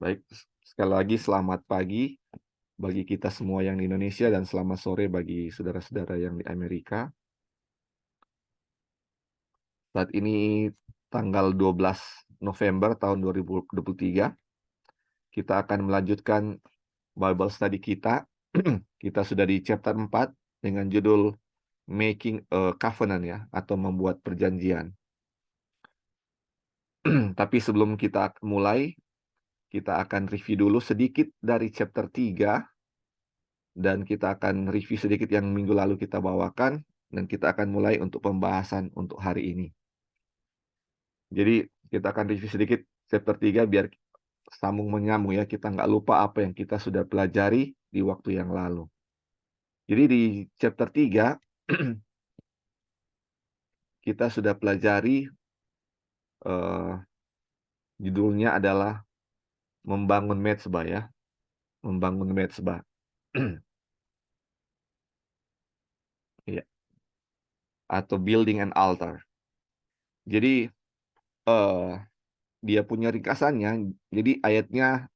Baik, sekali lagi selamat pagi bagi kita semua yang di Indonesia dan selamat sore bagi saudara-saudara yang di Amerika. Saat ini tanggal 12 November tahun 2023, kita akan melanjutkan Bible study kita. Kita sudah di chapter 4 dengan judul Making a Covenant ya, atau membuat perjanjian. Tapi sebelum kita mulai, kita akan review dulu sedikit dari chapter 3. Dan kita akan review sedikit yang minggu lalu kita bawakan, dan kita akan mulai untuk pembahasan untuk hari ini. Jadi kita akan review sedikit chapter 3 biar sambung menyambung ya, kita nggak lupa apa yang kita sudah pelajari di waktu yang lalu. Jadi di chapter 3, kita sudah pelajari, eh, judulnya adalah membangun mezbah ya, membangun mezbah. Iya, atau building an altar. Jadi dia punya ringkasannya. Jadi ayatnya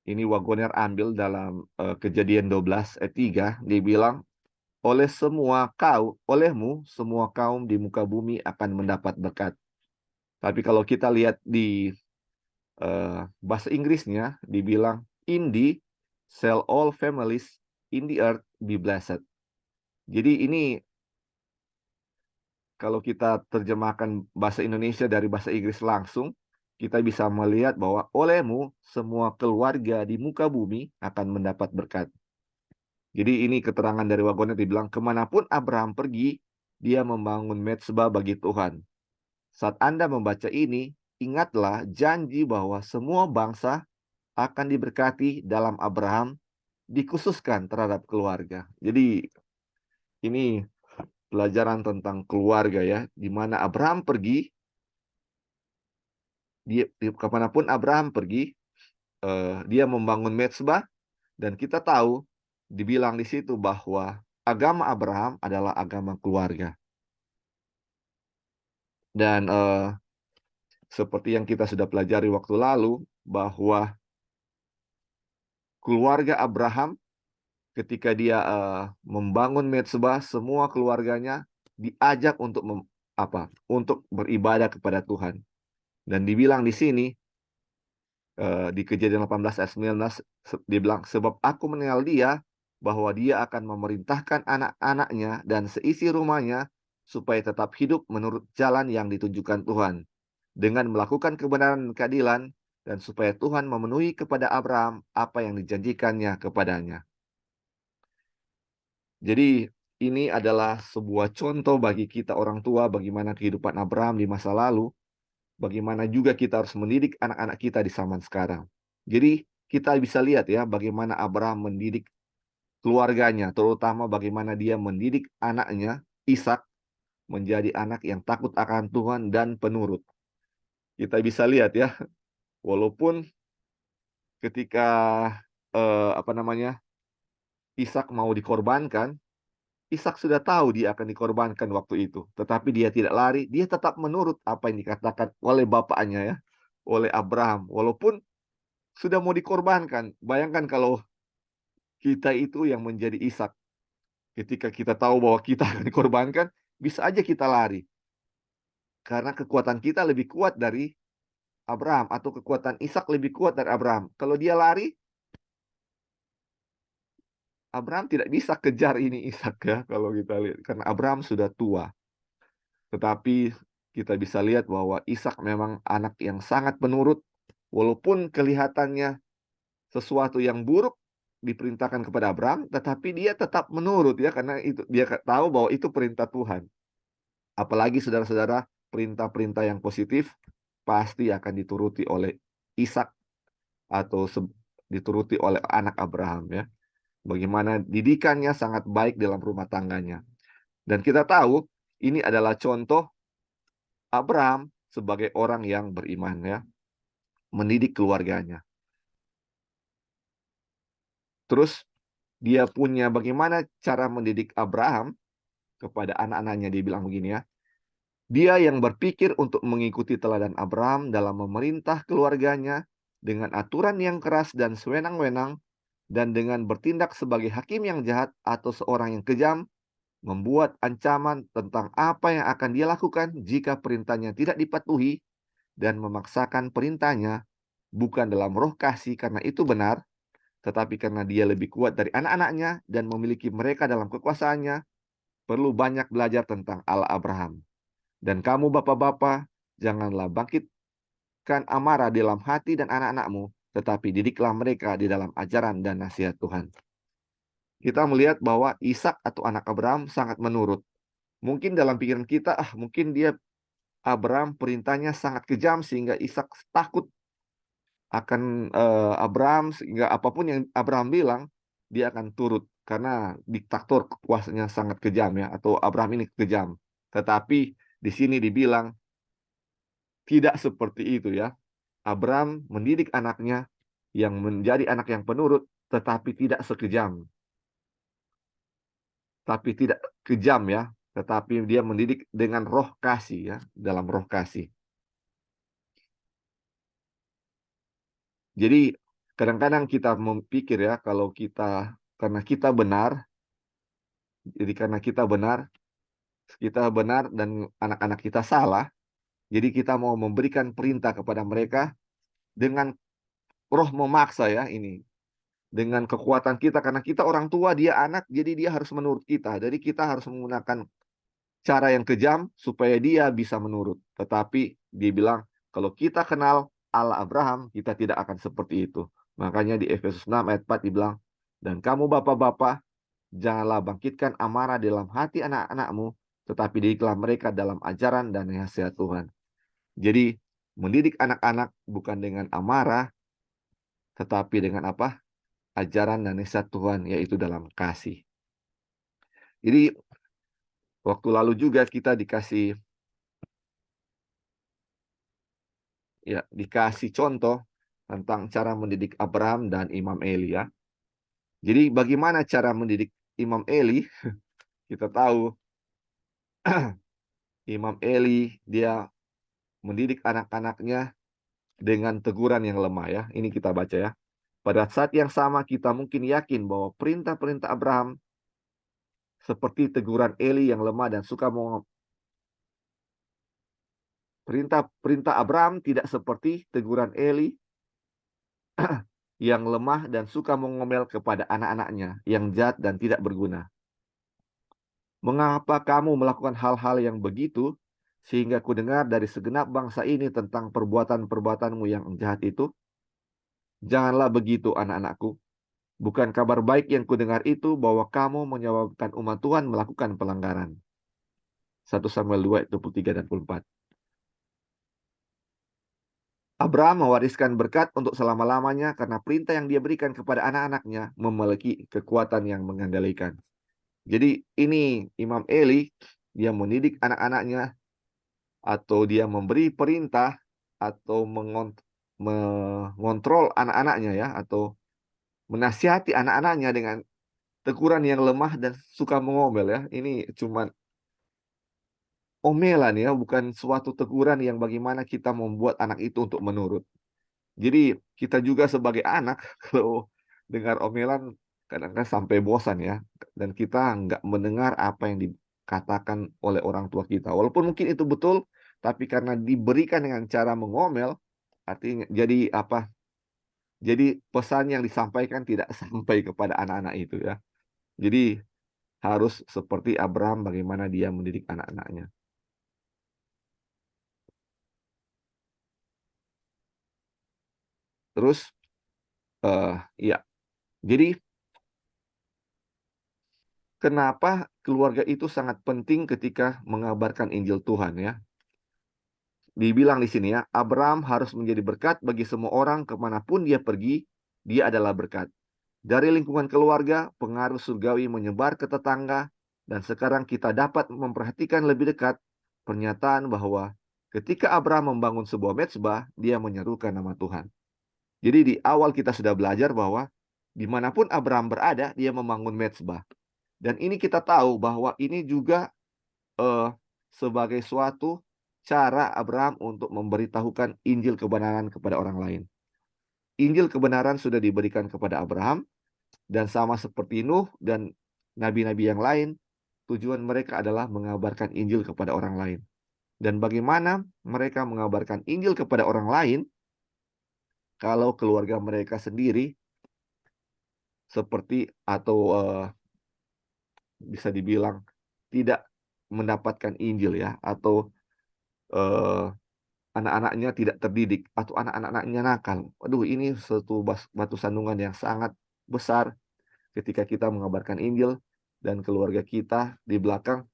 ini Wagoner ambil dalam Kejadian 12 ayat 3, dia bilang, olehmu semua kaum di muka bumi akan mendapat berkat. Tapi kalau kita lihat di bahasa Inggrisnya, dibilang, in thee shall all families in the earth be blessed. Jadi ini kalau kita terjemahkan bahasa Indonesia dari bahasa Inggris langsung, kita bisa melihat bahwa olehmu semua keluarga di muka bumi akan mendapat berkat. Jadi ini keterangan dari Wagoner, dibilang, kemanapun Abraham pergi, dia membangun mezbah bagi Tuhan. Saat Anda membaca ini, ingatlah janji bahwa semua bangsa akan diberkati dalam Abraham, dikhususkan terhadap keluarga. Jadi ini pelajaran tentang keluarga ya, di mana Abraham pergi, kemanapun Abraham pergi, dia membangun mezbah, dan kita tahu dibilang di situ bahwa agama Abraham adalah agama keluarga. Dan seperti yang kita sudah pelajari waktu lalu, bahwa keluarga Abraham ketika dia membangun mezbah, semua keluarganya diajak untuk untuk beribadah kepada Tuhan. Dan dibilang di sini di Kejadian 18 ayat 19, dibilang, sebab aku mengenal dia, bahwa dia akan memerintahkan anak-anaknya dan seisi rumahnya supaya tetap hidup menurut jalan yang ditunjukkan Tuhan, dengan melakukan kebenaran dan keadilan, dan supaya Tuhan memenuhi kepada Abraham apa yang dijanjikannya kepadanya. Jadi ini adalah sebuah contoh bagi kita orang tua, bagaimana kehidupan Abraham di masa lalu, bagaimana juga kita harus mendidik anak-anak kita di zaman sekarang. Jadi kita bisa lihat ya bagaimana Abraham mendidik keluarganya, terutama bagaimana dia mendidik anaknya Ishak menjadi anak yang takut akan Tuhan dan penurut. Kita bisa lihat ya, walaupun ketika Ishak mau dikorbankan, Ishak sudah tahu dia akan dikorbankan waktu itu, tetapi dia tidak lari, dia tetap menurut apa yang dikatakan oleh bapaknya ya, oleh Abraham. Walaupun sudah mau dikorbankan, bayangkan kalau kita itu yang menjadi Ishak. Ketika kita tahu bahwa kita akan dikorbankan, bisa aja kita lari. Karena kekuatan kita lebih kuat dari Abraham, atau kekuatan Ishak lebih kuat dari Abraham. Kalau dia lari, Abraham tidak bisa kejar ini Ishak ya, kalau kita lihat. Karena Abraham sudah tua. Tetapi kita bisa lihat bahwa Ishak memang anak yang sangat penurut, walaupun kelihatannya sesuatu yang buruk diperintahkan kepada Abraham, tetapi dia tetap menurut ya, karena itu dia tahu bahwa itu perintah Tuhan. Apalagi saudara-saudara, perintah-perintah yang positif pasti akan dituruti oleh Ishak, atau dituruti oleh anak Abraham ya. Bagaimana didikannya sangat baik dalam rumah tangganya. Dan kita tahu ini adalah contoh Abraham sebagai orang yang beriman ya, mendidik keluarganya. Terus dia punya bagaimana cara mendidik Abraham kepada anak-anaknya, dia bilang begini ya. Dia yang berpikir untuk mengikuti teladan Abraham dalam memerintah keluarganya dengan aturan yang keras dan sewenang-wenang, dan dengan bertindak sebagai hakim yang jahat atau seorang yang kejam, membuat ancaman tentang apa yang akan dia lakukan jika perintahnya tidak dipatuhi, dan memaksakan perintahnya bukan dalam roh kasih karena itu benar, tetapi karena dia lebih kuat dari anak-anaknya dan memiliki mereka dalam kekuasaannya, perlu banyak belajar tentang Allah Abraham. Dan kamu bapak-bapak, janganlah bangkitkan amarah dalam hati dan anak-anakmu, tetapi didiklah mereka di dalam ajaran dan nasihat Tuhan. Kita melihat bahwa Ishak atau anak Abraham sangat menurut. Mungkin dalam pikiran kita, mungkin Abraham perintahnya sangat kejam sehingga Ishak takut akan Abraham, sehingga apapun yang Abraham bilang, dia akan turut karena diktator kuasanya sangat kejam ya, atau Abraham ini kejam. Tetapi di sini dibilang tidak seperti itu ya. Abraham mendidik anaknya yang menjadi anak yang penurut, tetapi tidak sekejam. Tapi tidak kejam ya, tetapi dia mendidik dengan roh kasih ya, dalam roh kasih. Jadi kadang-kadang kita memikir ya, kalau karena kita benar dan anak-anak kita salah, jadi kita mau memberikan perintah kepada mereka dengan roh memaksa ya ini. Dengan kekuatan kita, karena kita orang tua, dia anak, jadi dia harus menurut kita. Jadi kita harus menggunakan cara yang kejam supaya dia bisa menurut. Tetapi dia bilang, kalau kita kenal Allah Abraham, kita tidak akan seperti itu. Makanya di Efesus 6 ayat 4 dibilang, dan kamu bapak-bapak, janganlah bangkitkan amarah dalam hati anak-anakmu, tetapi didiklah mereka dalam ajaran dan nasihat Tuhan. Jadi, mendidik anak-anak bukan dengan amarah, tetapi dengan apa? Ajaran dan nasihat Tuhan, yaitu dalam kasih. Jadi, waktu lalu juga kita dikasih contoh tentang cara mendidik Abraham dan Imam Eli ya. Jadi bagaimana cara mendidik Imam Eli? Kita tahu Imam Eli dia mendidik anak-anaknya dengan teguran yang lemah ya. Ini kita baca ya. Pada saat yang sama kita mungkin yakin bahwa perintah-perintah Abraham seperti teguran Eli yang lemah dan suka perintah Abraham tidak seperti teguran Eli yang lemah dan suka mengomel kepada anak-anaknya yang jahat dan tidak berguna. Mengapa kamu melakukan hal-hal yang begitu, sehingga kudengar dari segenap bangsa ini tentang perbuatan-perbuatanmu yang jahat itu? Janganlah begitu, anak-anakku. Bukan kabar baik yang kudengar itu bahwa kamu menyebabkan umat Tuhan melakukan pelanggaran. 1 Samuel 2, 23 dan 24. Abraham mewariskan berkat untuk selama-lamanya karena perintah yang dia berikan kepada anak-anaknya memiliki kekuatan yang mengendalikan. Jadi ini Imam Eli, dia mendidik anak-anaknya atau dia memberi perintah atau mengontrol anak-anaknya ya, atau menasihati anak-anaknya dengan teguran yang lemah dan suka mengomel ya. Ini cuma omelan ya, bukan suatu teguran yang bagaimana kita membuat anak itu untuk menurut. Jadi kita juga sebagai anak kalau dengar omelan kadang-kadang sampai bosan ya, dan kita nggak mendengar apa yang dikatakan oleh orang tua kita. Walaupun mungkin itu betul, tapi karena diberikan dengan cara mengomel, artinya jadi apa? Jadi pesan yang disampaikan tidak sampai kepada anak-anak itu ya. Jadi harus seperti Abraham bagaimana dia mendidik anak-anaknya. Terus ya. Jadi kenapa keluarga itu sangat penting ketika mengabarkan Injil Tuhan ya. Dibilang di sini ya, Abraham harus menjadi berkat bagi semua orang kemanapun dia pergi, dia adalah berkat. Dari lingkungan keluarga, pengaruh surgawi menyebar ke tetangga, dan sekarang kita dapat memperhatikan lebih dekat pernyataan bahwa ketika Abraham membangun sebuah mezbah, dia menyerukan nama Tuhan. Jadi di awal kita sudah belajar bahwa dimanapun Abraham berada, dia membangun mezbah. Dan ini kita tahu bahwa ini juga sebagai suatu cara Abraham untuk memberitahukan Injil kebenaran kepada orang lain. Injil kebenaran sudah diberikan kepada Abraham, dan sama seperti Nuh dan nabi-nabi yang lain, tujuan mereka adalah mengabarkan Injil kepada orang lain. Dan bagaimana mereka mengabarkan Injil kepada orang lain kalau keluarga mereka sendiri seperti atau bisa dibilang tidak mendapatkan Injil ya, atau eh, anak-anaknya tidak terdidik, atau anak-anaknya nakal. Aduh, ini suatu batu sandungan yang sangat besar ketika kita mengabarkan Injil dan keluarga kita di belakang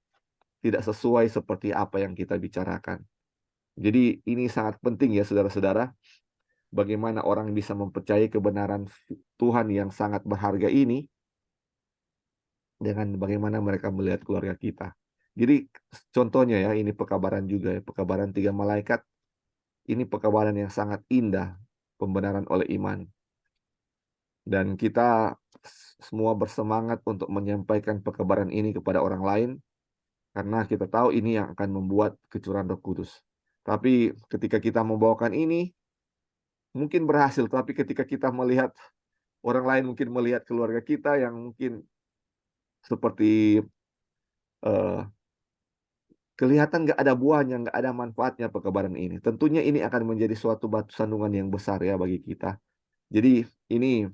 tidak sesuai seperti apa yang kita bicarakan. Jadi ini sangat penting ya saudara-saudara, bagaimana orang bisa mempercayai kebenaran Tuhan yang sangat berharga ini dengan bagaimana mereka melihat keluarga kita. Jadi contohnya ya, ini pekabaran juga ya, pekabaran 3 malaikat. Ini pekabaran yang sangat indah, pembenaran oleh iman. Dan kita semua bersemangat untuk menyampaikan pekabaran ini kepada orang lain, karena kita tahu ini yang akan membuat kecurahan Roh Kudus. Tapi ketika kita membawakan ini, mungkin berhasil, tapi ketika kita melihat orang lain, mungkin melihat keluarga kita yang mungkin seperti eh, kelihatan nggak ada buahnya, nggak ada manfaatnya pekabaran ini. Tentunya ini akan menjadi suatu batu sandungan yang besar ya bagi kita. Jadi ini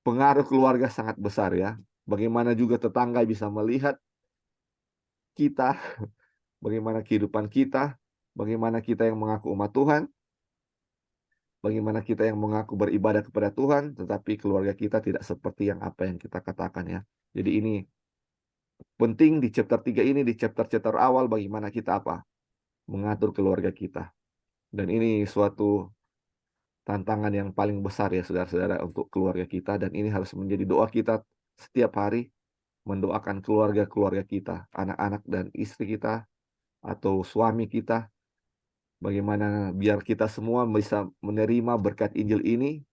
pengaruh keluarga sangat besar ya. Bagaimana juga tetangga bisa melihat kita, bagaimana kehidupan kita, bagaimana kita yang mengaku umat Tuhan, bagaimana kita yang mengaku beribadah kepada Tuhan, tetapi keluarga kita tidak seperti yang apa yang kita katakan ya. Jadi ini penting di chapter 3 ini, di chapter-chapter awal bagaimana kita apa? Mengatur keluarga kita. Dan ini suatu tantangan yang paling besar ya saudara-saudara untuk keluarga kita, dan ini harus menjadi doa kita setiap hari, mendoakan keluarga-keluarga kita, anak-anak dan istri kita atau suami kita, bagaimana biar kita semua bisa menerima berkat Injil ini,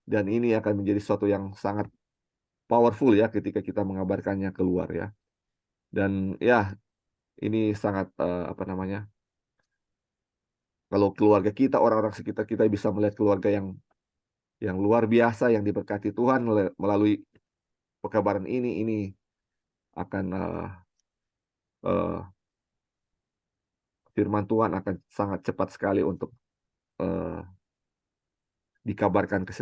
dan ini akan menjadi sesuatu yang sangat powerful ya ketika kita mengabarkannya keluar ya. Dan ya ini sangat apa namanya? Kalau keluarga kita, orang-orang sekitar kita bisa melihat keluarga yang luar biasa yang diberkati Tuhan melalui pekabaran ini akan uh, firman Tuhan akan sangat cepat sekali untuk uh, dikabarkan ke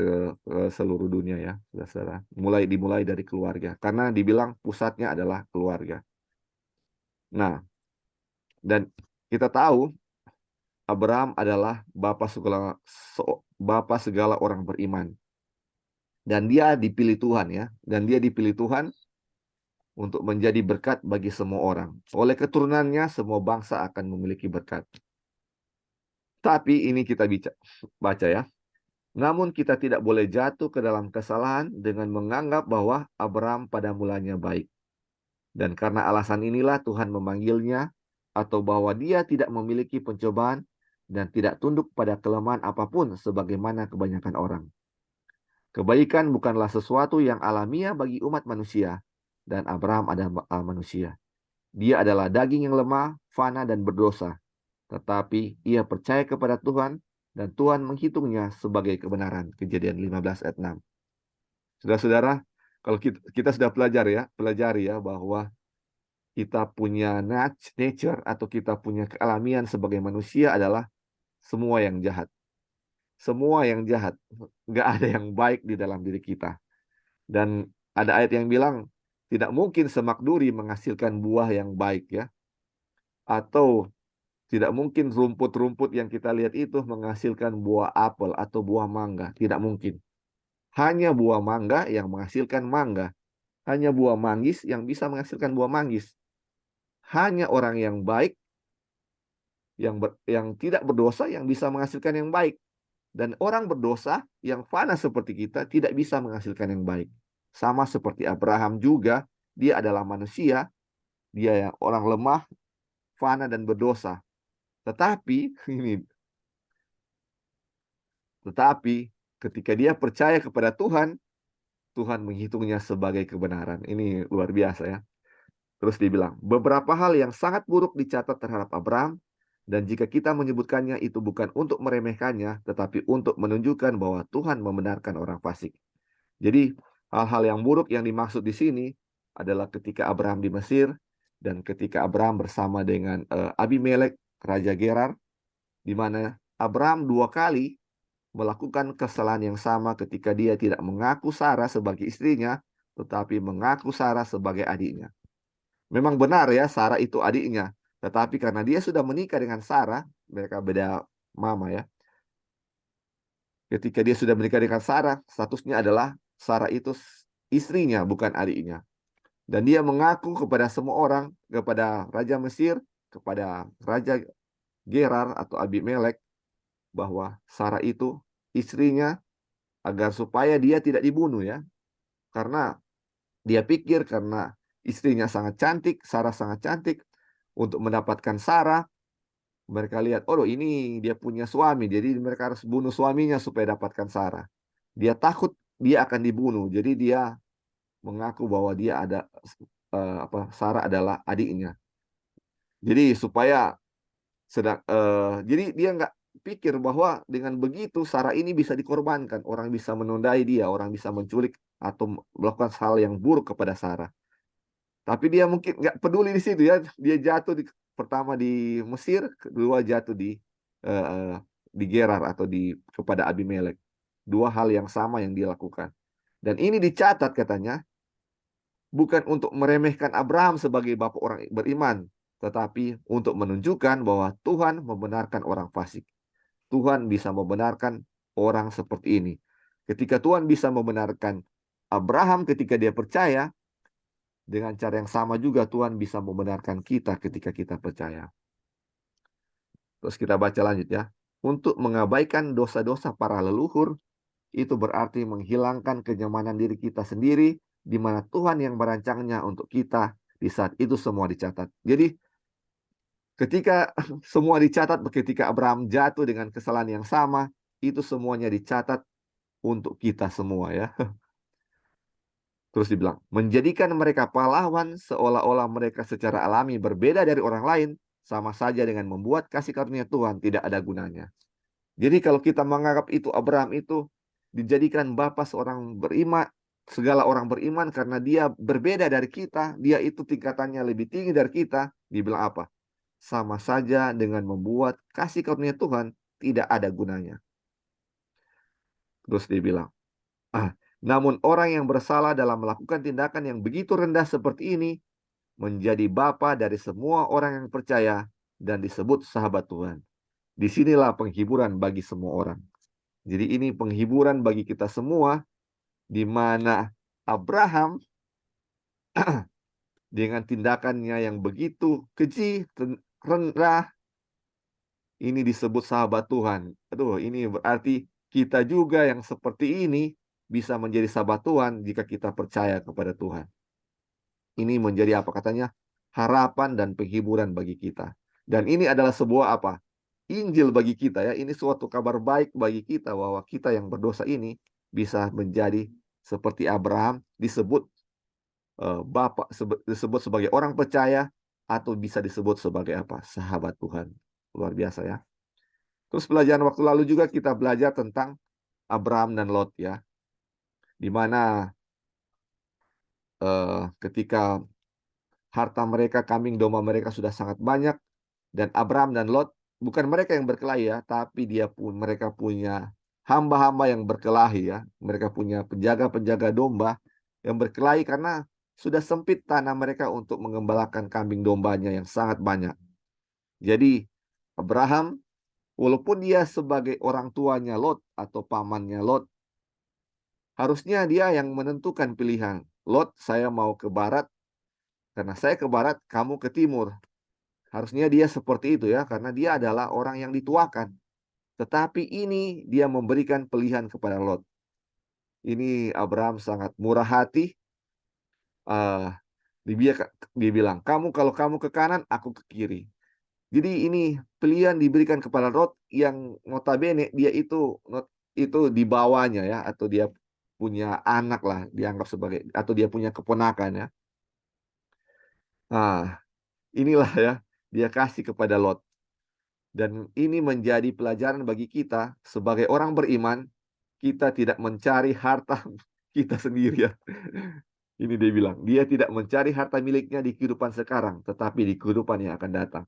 seluruh dunia ya, saudara. Dimulai dari keluarga, karena dibilang pusatnya adalah keluarga. Nah, dan kita tahu Abraham adalah bapak segala orang beriman, dan dia dipilih Tuhan ya, dan dia dipilih Tuhan untuk menjadi berkat bagi semua orang. Oleh keturunannya, semua bangsa akan memiliki berkat. Tapi ini kita baca ya. Namun kita tidak boleh jatuh ke dalam kesalahan dengan menganggap bahwa Abraham pada mulanya baik. Dan karena alasan inilah Tuhan memanggilnya, atau bahwa dia tidak memiliki pencobaan dan tidak tunduk pada kelemahan apapun sebagaimana kebanyakan orang. Kebaikan bukanlah sesuatu yang alamiah bagi umat manusia, dan Abraham adalah manusia. Dia adalah daging yang lemah, fana, dan berdosa. Tetapi ia percaya kepada Tuhan, dan Tuhan menghitungnya sebagai kebenaran. Kejadian 15 ayat 6. Saudara-saudara, kalau kita sudah pelajari ya bahwa kita punya nature atau kita punya kealamian sebagai manusia adalah semua yang jahat. Semua yang jahat. Nggak ada yang baik di dalam diri kita. Dan ada ayat yang bilang, tidak mungkin semak duri menghasilkan buah yang baik ya. Atau tidak mungkin rumput-rumput yang kita lihat itu menghasilkan buah apel atau buah mangga. Tidak mungkin. Hanya buah mangga yang menghasilkan mangga. Hanya buah manggis yang bisa menghasilkan buah manggis. Hanya orang yang baik, yang tidak berdosa yang bisa menghasilkan yang baik. Dan orang berdosa yang fana seperti kita tidak bisa menghasilkan yang baik. Sama seperti Abraham juga, dia adalah manusia, dia yang orang lemah, fana dan berdosa. Tetapi ketika dia percaya kepada Tuhan, Tuhan menghitungnya sebagai kebenaran. Ini luar biasa ya. Terus dibilang, beberapa hal yang sangat buruk dicatat terhadap Abraham, Dan jika kita menyebutkannya itu bukan untuk meremehkannya, tetapi untuk menunjukkan bahwa Tuhan membenarkan orang fasik. Jadi hal-hal yang buruk yang dimaksud di sini adalah ketika Abraham di Mesir dan ketika Abraham bersama dengan Abimelek, Raja Gerar, di mana Abraham 2 kali melakukan kesalahan yang sama ketika dia tidak mengaku Sarah sebagai istrinya, tetapi mengaku Sarah sebagai adiknya. Memang benar ya, Sarah itu adiknya. Tetapi karena dia sudah menikah dengan Sarah, mereka beda mama ya. Ketika dia sudah menikah dengan Sarah, statusnya adalah Sarah itu istrinya, bukan adiknya. Dan dia mengaku kepada semua orang, kepada Raja Mesir, kepada Raja Gerar atau Abimelek, bahwa Sarah itu istrinya agar supaya dia tidak dibunuh ya. Karena dia pikir karena istrinya sangat cantik, Sarah sangat cantik, untuk mendapatkan Sarah, mereka lihat, oh ini dia punya suami, jadi mereka harus bunuh suaminya supaya dapatkan Sarah. Dia takut dia akan dibunuh, jadi dia mengaku bahwa dia ada Sarah adalah adiknya. Jadi supaya jadi dia nggak pikir bahwa dengan begitu Sarah ini bisa dikorbankan, orang bisa menodai dia, orang bisa menculik atau melakukan hal yang buruk kepada Sarah. Tapi dia mungkin nggak peduli di situ ya. Dia jatuh pertama di Mesir, kedua jatuh eh, di Gerar atau kepada Abimelek. 2 hal yang sama yang dia lakukan. Dan ini dicatat katanya bukan untuk meremehkan Abraham sebagai bapak orang beriman, tetapi untuk menunjukkan bahwa Tuhan membenarkan orang fasik. Tuhan bisa membenarkan orang seperti ini. Ketika Tuhan bisa membenarkan Abraham ketika dia percaya, dengan cara yang sama juga Tuhan bisa membenarkan kita ketika kita percaya. Terus kita baca lanjut ya. Untuk mengabaikan dosa-dosa para leluhur, itu berarti menghilangkan kenyamanan diri kita sendiri, di mana Tuhan yang merancangnya untuk kita di saat itu semua dicatat. Jadi ketika semua dicatat, ketika Abraham jatuh dengan kesalahan yang sama, itu semuanya dicatat untuk kita semua ya. Terus dibilang, menjadikan mereka pahlawan seolah-olah mereka secara alami berbeda dari orang lain, sama saja dengan membuat kasih karunia Tuhan tidak ada gunanya. Jadi kalau kita menganggap itu Abraham itu dijadikan bapa seorang beriman, segala orang beriman karena dia berbeda dari kita, dia itu tingkatannya lebih tinggi dari kita, dibilang apa? Sama saja dengan membuat kasih karunia Tuhan tidak ada gunanya. Terus dia bilang, namun orang yang bersalah dalam melakukan tindakan yang begitu rendah seperti ini menjadi bapa dari semua orang yang percaya dan disebut sahabat Tuhan. Disinilah penghiburan bagi semua orang. Jadi ini penghiburan bagi kita semua, di mana Abraham dengan tindakannya yang begitu keji, rendah, ini disebut sahabat Tuhan. Aduh, ini berarti kita juga yang seperti ini bisa menjadi sahabat Tuhan jika kita percaya kepada Tuhan. Ini menjadi apa katanya? Harapan dan penghiburan bagi kita. Dan ini adalah sebuah apa? Injil bagi kita ya. Ini suatu kabar baik bagi kita bahwa kita yang berdosa ini bisa menjadi seperti Abraham, disebut Bapak, disebut sebagai orang percaya, atau bisa disebut sebagai apa? Sahabat Tuhan. Luar biasa ya. Terus pelajaran waktu lalu juga kita belajar tentang Abraham dan Lot ya. Di mana ketika harta mereka, kambing domba mereka sudah sangat banyak, dan Abraham dan Lot bukan mereka yang berkelahi ya, tapi mereka punya hamba-hamba yang berkelahi ya. Mereka punya penjaga-penjaga domba yang berkelahi karena sudah sempit tanah mereka untuk mengembalakan kambing dombanya yang sangat banyak. Jadi Abraham, walaupun dia sebagai orang tuanya Lot atau pamannya Lot, harusnya dia yang menentukan pilihan. Lot, saya mau ke barat, karena saya ke barat, kamu ke timur. Harusnya dia seperti itu ya, karena dia adalah orang yang dituakan. Tetapi ini dia memberikan pilihan kepada Lot. Ini Abraham sangat murah hati. Dia bilang, kalau kamu ke kanan, aku ke kiri. Jadi ini pilihan diberikan kepada Lot yang notabene dia itu di bawahnya ya, atau dia punya anak lah, dianggap sebagai, atau dia punya keponakan ya. Inilah ya, dia kasih kepada Lot. Dan ini menjadi pelajaran bagi kita sebagai orang beriman, kita tidak mencari harta kita sendiri ya. Ini dia bilang, dia tidak mencari harta miliknya di kehidupan sekarang, tetapi di kehidupan yang akan datang.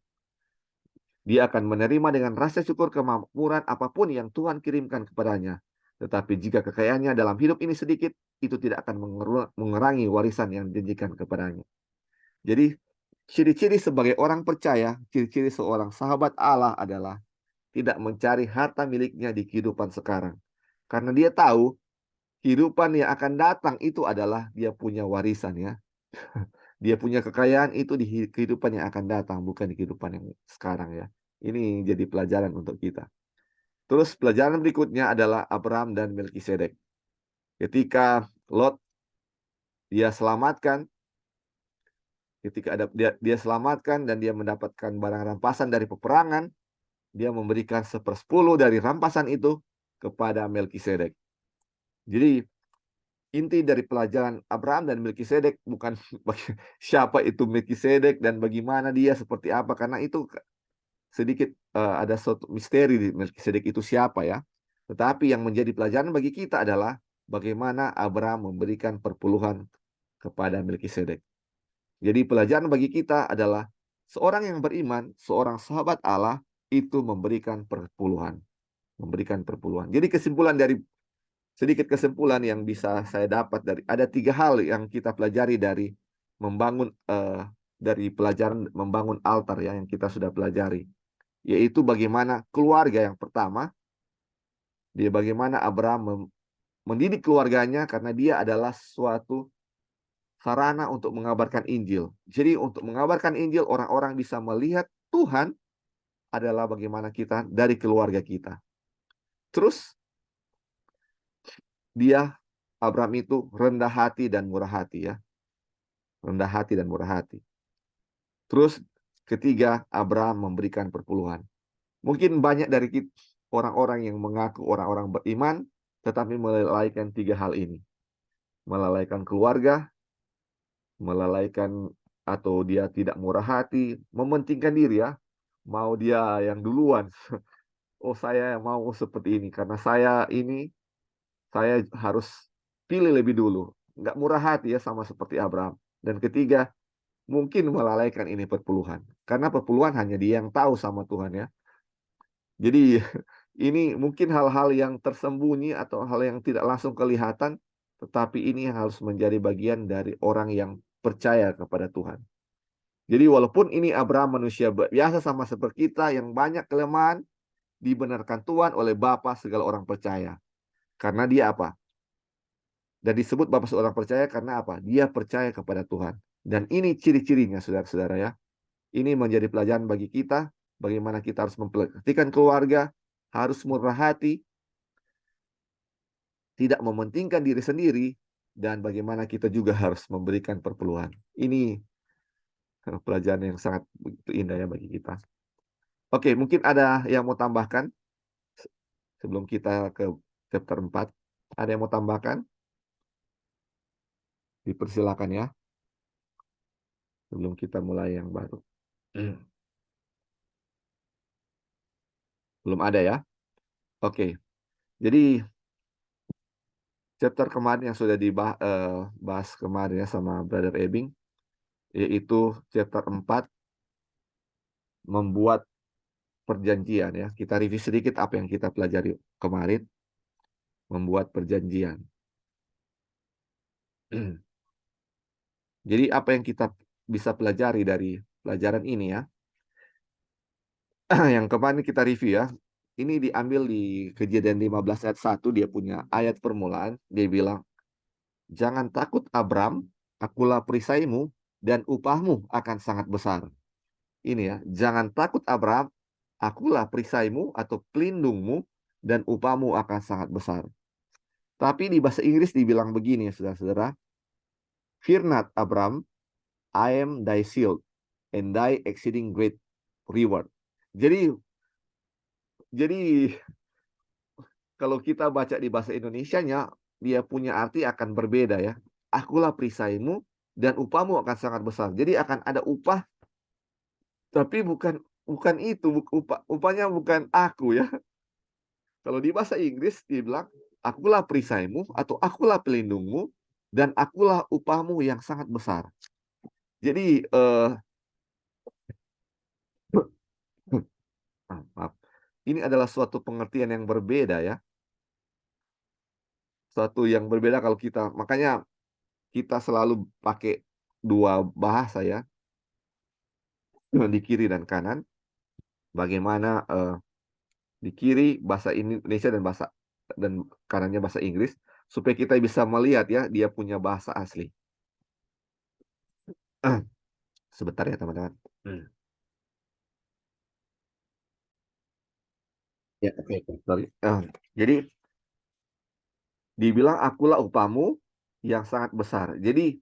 Dia akan menerima dengan rasa syukur kemakmuran apapun yang Tuhan kirimkan kepadanya. Tetapi jika kekayaannya dalam hidup ini sedikit, itu tidak akan mengurangi warisan yang dijanjikan kepadanya. Jadi, ciri-ciri sebagai orang percaya, ciri-ciri seorang sahabat Allah adalah tidak mencari harta miliknya di kehidupan sekarang. Karena dia tahu kehidupan yang akan datang itu adalah dia punya warisan ya. Dia punya kekayaan itu di kehidupan yang akan datang, bukan di kehidupan yang sekarang ya. Ini jadi pelajaran untuk kita. Terus pelajaran berikutnya adalah Abraham dan Melkisedek. Ketika Lot dia selamatkan, ketika dia selamatkan dan dia mendapatkan barang rampasan dari peperangan, dia memberikan 1/10 dari rampasan itu kepada Melkisedek. Jadi inti dari pelajaran Abraham dan Melkisedek bukan siapa itu Melkisedek dan bagaimana dia seperti apa, karena itu sedikit ada suatu misteri di Melkisedek itu siapa ya. Tetapi yang menjadi pelajaran bagi kita adalah bagaimana Abraham memberikan perpuluhan kepada Melkisedek. Jadi pelajaran bagi kita adalah seorang yang beriman, seorang sahabat Allah itu memberikan perpuluhan, memberikan perpuluhan. Jadi sedikit kesimpulan yang bisa saya dapat dari ada 3 hal yang kita pelajari dari membangun dari pelajaran membangun altar ya yang kita sudah pelajari. Yaitu bagaimana keluarga yang pertama, dia bagaimana Abraham mendidik keluarganya karena dia adalah suatu sarana untuk mengabarkan Injil. Jadi untuk mengabarkan Injil orang-orang bisa melihat Tuhan adalah bagaimana kita dari keluarga kita. Terus dia Abraham itu rendah hati dan murah hati ya. Rendah hati dan murah hati. Terus ketiga, Abraham memberikan perpuluhan. Mungkin banyak dari orang-orang yang mengaku orang-orang beriman, tetapi melalaikan 3 hal ini. Melalaikan keluarga, melalaikan atau dia tidak murah hati, mementingkan diri ya. Mau dia yang duluan. Oh saya mau seperti ini, karena saya harus pilih lebih dulu. Nggak murah hati ya sama seperti Abraham. Dan ketiga, mungkin melalaikan ini perpuluhan. Karena perpuluhan hanya dia yang tahu sama Tuhan ya. Jadi ini mungkin hal-hal yang tersembunyi atau hal yang tidak langsung kelihatan, tetapi ini yang harus menjadi bagian dari orang yang percaya kepada Tuhan. Jadi walaupun ini Abraham manusia biasa sama seperti kita yang banyak kelemahan, dibenarkan Tuhan oleh Bapa segala orang percaya. Karena dia apa? Dan disebut Bapa seorang percaya karena apa? Dia percaya kepada Tuhan. Dan ini ciri-cirinya saudara-saudara ya. Ini menjadi pelajaran bagi kita, bagaimana kita harus memperhatikan keluarga, harus murah hati, tidak mementingkan diri sendiri, dan bagaimana kita juga harus memberikan perpuluhan. Ini pelajaran yang sangat begitu indah ya bagi kita. Oke, mungkin ada yang mau tambahkan sebelum kita ke chapter 4. Ada yang mau tambahkan? Dipersilakan ya, sebelum kita mulai yang baru. Belum ada ya? Oke, jadi chapter kemarin yang sudah dibahas kemarin ya sama Brother Ebing, yaitu chapter 4, membuat perjanjian ya. Kita review sedikit apa yang kita pelajari kemarin, membuat perjanjian. Jadi apa yang kita bisa pelajari dari pelajaran ini ya. Yang kemarin kita review ya. Ini diambil di Kejadian 15 ayat 1, dia punya ayat permulaan, dia bilang, "Jangan takut Abram, akulah perisaimu dan upahmu akan sangat besar." Ini ya, jangan takut Abram, akulah perisaimu atau pelindungmu dan upahmu akan sangat besar. Tapi di bahasa Inggris dibilang begini ya saudara-saudara, "Fear not Abram, I am thy shield and thy exceeding great reward." Jadi kalau kita baca di bahasa Indonesianya, dia punya arti akan berbeda ya. Akulah perisaimu dan upahmu akan sangat besar. Jadi akan ada upah, tapi bukan bukan itu, upahnya bukan aku ya. Kalau di bahasa Inggris dia bilang, "Akulah perisaimu," atau "Akulah pelindungmu, dan akulah upahmu yang sangat besar." Jadi, maaf, ini adalah suatu pengertian yang berbeda ya, suatu yang berbeda kalau kita makanya kita selalu pakai 2 bahasa ya, di kiri dan kanan, bagaimana, di kiri bahasa Indonesia dan kanannya bahasa Inggris, supaya kita bisa melihat ya, dia punya bahasa asli. Sebentar ya teman-teman. Ya, oke oke, sorry. Jadi dibilang, "Akulah upahmu yang sangat besar." Jadi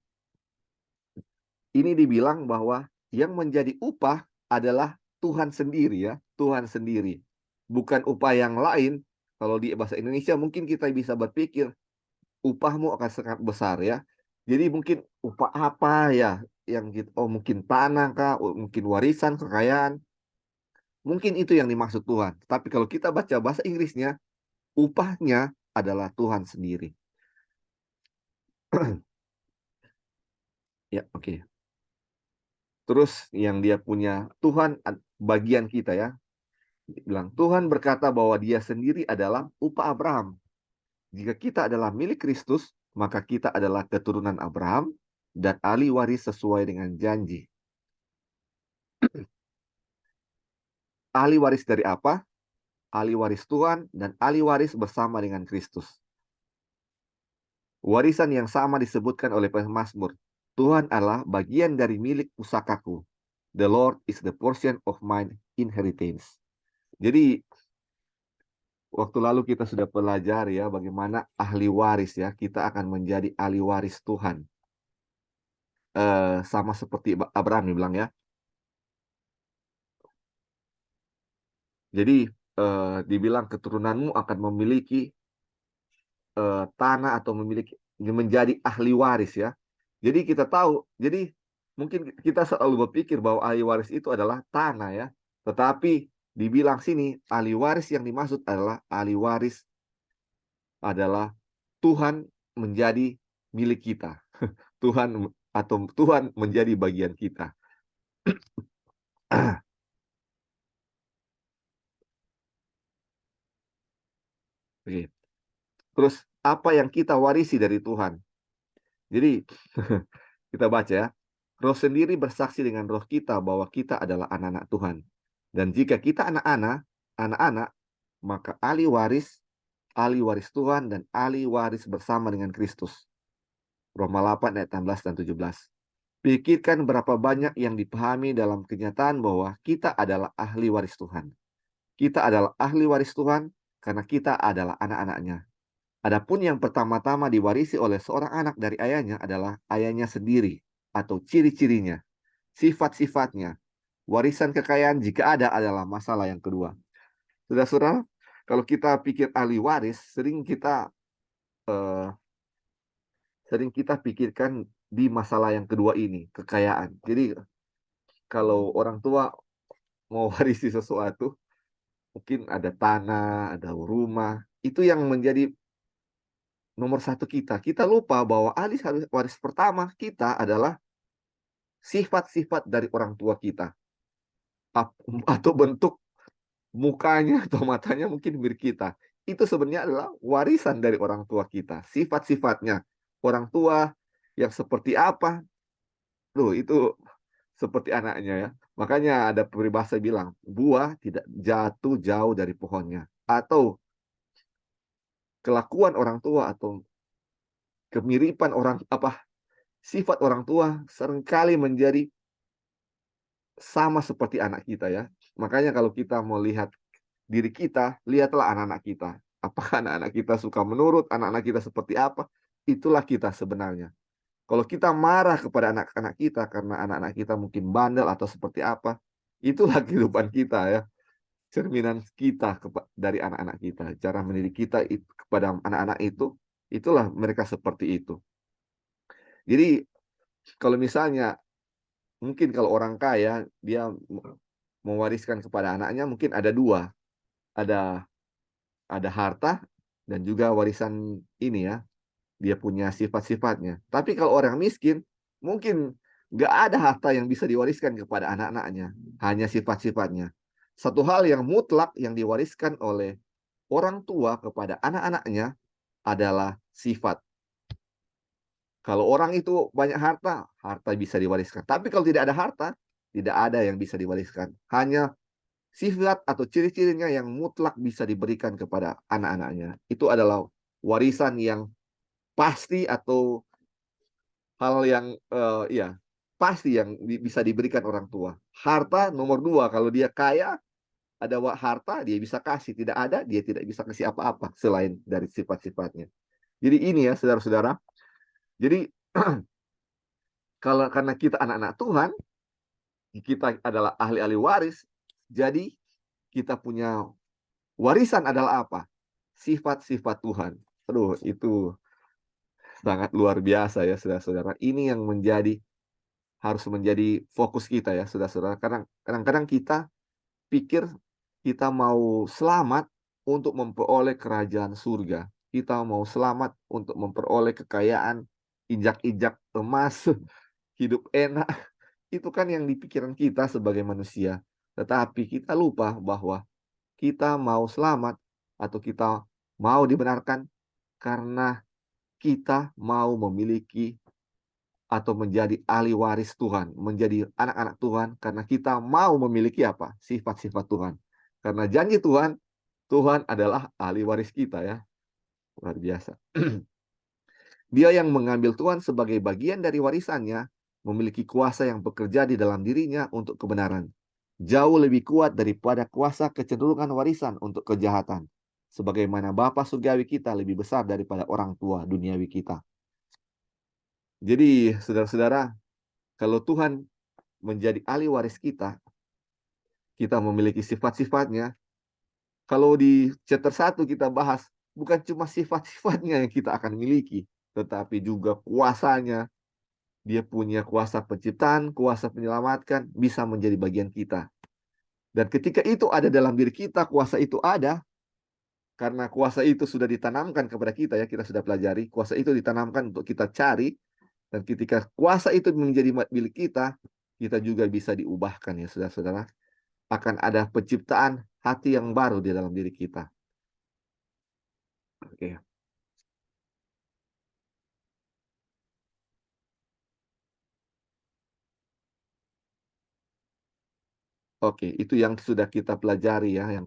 ini dibilang bahwa yang menjadi upah adalah Tuhan sendiri ya, Tuhan sendiri. Bukan upah yang lain. Kalau di bahasa Indonesia mungkin kita bisa berpikir, upahmu akan sangat besar ya. Jadi mungkin upah apa ya yang oh mungkin tanah kah, mungkin warisan, kekayaan, mungkin itu yang dimaksud Tuhan. Tapi kalau kita baca bahasa Inggrisnya, upahnya adalah Tuhan sendiri. Ya, oke. Terus yang dia punya Tuhan bagian kita ya. Bilang, Tuhan berkata bahwa dia sendiri adalah upah Abraham. Jika kita adalah milik Kristus, maka kita adalah keturunan Abraham dan ahli waris sesuai dengan janji. Ahli waris dari apa? Ahli waris Tuhan dan ahli waris bersama dengan Kristus. Warisan yang sama disebutkan oleh pemazmur. Tuhan Allah bagian dari milik pusakaku. The Lord is the portion of mine inheritance. Jadi waktu lalu kita sudah pelajari ya bagaimana ahli waris ya, kita akan menjadi ahli waris Tuhan. Sama seperti Abraham dibilang ya. Jadi, dibilang keturunanmu akan memiliki, tanah atau menjadi ahli waris ya. Jadi kita tahu, jadi mungkin kita selalu berpikir bahwa ahli waris itu adalah tanah ya, tetapi dibilang sini ahli waris yang dimaksud adalah ahli waris adalah Tuhan menjadi milik kita. Tuhan menjadi bagian kita. Oke. Terus apa yang kita warisi dari Tuhan? Jadi kita baca ya. Roh sendiri bersaksi dengan roh kita bahwa kita adalah anak-anak Tuhan. Dan jika kita anak-anak, maka ahli waris Tuhan dan ahli waris bersama dengan Kristus. Roma 8 ayat 16 dan 17. Pikirkan berapa banyak yang dipahami dalam kenyataan bahwa kita adalah ahli waris Tuhan. Kita adalah ahli waris Tuhan karena kita adalah anak-anaknya. Adapun yang pertama-tama diwarisi oleh seorang anak dari ayahnya adalah ayahnya sendiri atau ciri-cirinya, sifat-sifatnya. Warisan kekayaan jika ada adalah masalah yang kedua. Saudara-saudara, kalau kita pikir ahli waris, eh, sering kita pikirkan di masalah yang kedua ini, kekayaan. Jadi kalau orang tua mau warisi sesuatu, mungkin ada tanah, ada rumah, itu yang menjadi nomor satu kita. Kita lupa bahwa ahli waris pertama kita adalah sifat-sifat dari orang tua kita. Atau bentuk mukanya atau matanya mungkin mirip kita. Itu sebenarnya adalah warisan dari orang tua kita. Sifat-sifatnya. Orang tua yang seperti apa, loh itu seperti anaknya ya. Makanya ada peribahasa bilang, buah tidak jatuh jauh dari pohonnya. Atau kelakuan orang tua atau kemiripan sifat orang tua seringkali menjadi sama seperti anak kita ya. Makanya kalau kita mau lihat diri kita, lihatlah anak-anak kita. Apakah anak-anak kita suka menurut, anak-anak kita seperti apa? Itulah kita sebenarnya. Kalau kita marah kepada anak-anak kita karena anak-anak kita mungkin bandel atau seperti apa, itulah kehidupan kita ya. Cerminan kita dari anak-anak kita. Cara mendidik kita kepada anak-anak itu, itulah mereka seperti itu. Jadi kalau misalnya mungkin kalau orang kaya dia mewariskan kepada anaknya mungkin ada dua, ada harta dan juga warisan ini ya, dia punya sifat-sifatnya. Tapi kalau orang miskin, mungkin nggak ada harta yang bisa diwariskan kepada anak-anaknya, hanya sifat-sifatnya. Satu hal yang mutlak yang diwariskan oleh orang tua kepada anak-anaknya adalah sifat. Kalau orang itu banyak harta, harta bisa diwariskan. Tapi kalau tidak ada harta, tidak ada yang bisa diwariskan. Hanya sifat atau ciri-cirinya yang mutlak bisa diberikan kepada anak-anaknya. Itu adalah warisan yang pasti atau hal yang ya pasti yang bisa diberikan orang tua. Harta nomor dua, kalau dia kaya, ada harta dia bisa kasih, tidak ada dia tidak bisa kasih apa-apa selain dari sifat-sifatnya. Jadi ini ya saudara-saudara. Jadi kalau karena kita anak-anak Tuhan, kita adalah ahli-ahli waris, jadi kita punya warisan adalah apa? Sifat-sifat Tuhan. Aduh, itu sangat luar biasa ya saudara-saudara. Ini yang harus menjadi fokus kita ya saudara-saudara. Kadang-kadang kita pikir kita mau selamat untuk memperoleh kerajaan surga. Kita mau selamat untuk memperoleh kekayaan, injak-injak emas, hidup enak. Itu kan yang di pikiran kita sebagai manusia. Tetapi kita lupa bahwa kita mau selamat atau kita mau dibenarkan karena kita mau memiliki atau menjadi ahli waris Tuhan, menjadi anak-anak Tuhan karena kita mau memiliki apa? Sifat-sifat Tuhan. Karena janji Tuhan, Tuhan adalah ahli waris kita ya. Luar biasa. Dia yang mengambil Tuhan sebagai bagian dari warisannya, memiliki kuasa yang bekerja di dalam dirinya untuk kebenaran. Jauh lebih kuat daripada kuasa kecenderungan warisan untuk kejahatan. Sebagaimana Bapa surgawi kita lebih besar daripada orang tua duniawi kita. Jadi, saudara-saudara, kalau Tuhan menjadi ahli waris kita, kita memiliki sifat-sifatnya. Kalau di chapter 1 kita bahas, bukan cuma sifat-sifatnya yang kita akan miliki, tetapi juga kuasanya. Dia punya kuasa penciptaan, kuasa menyelamatkan, bisa menjadi bagian kita. Dan ketika itu ada dalam diri kita, kuasa itu ada, karena kuasa itu sudah ditanamkan kepada kita ya, kita sudah pelajari, kuasa itu ditanamkan untuk kita cari, dan ketika kuasa itu menjadi milik kita, kita juga bisa diubahkan ya saudara-saudara. Akan ada penciptaan hati yang baru di dalam diri kita. Oke. Oke, itu yang sudah kita pelajari ya, yang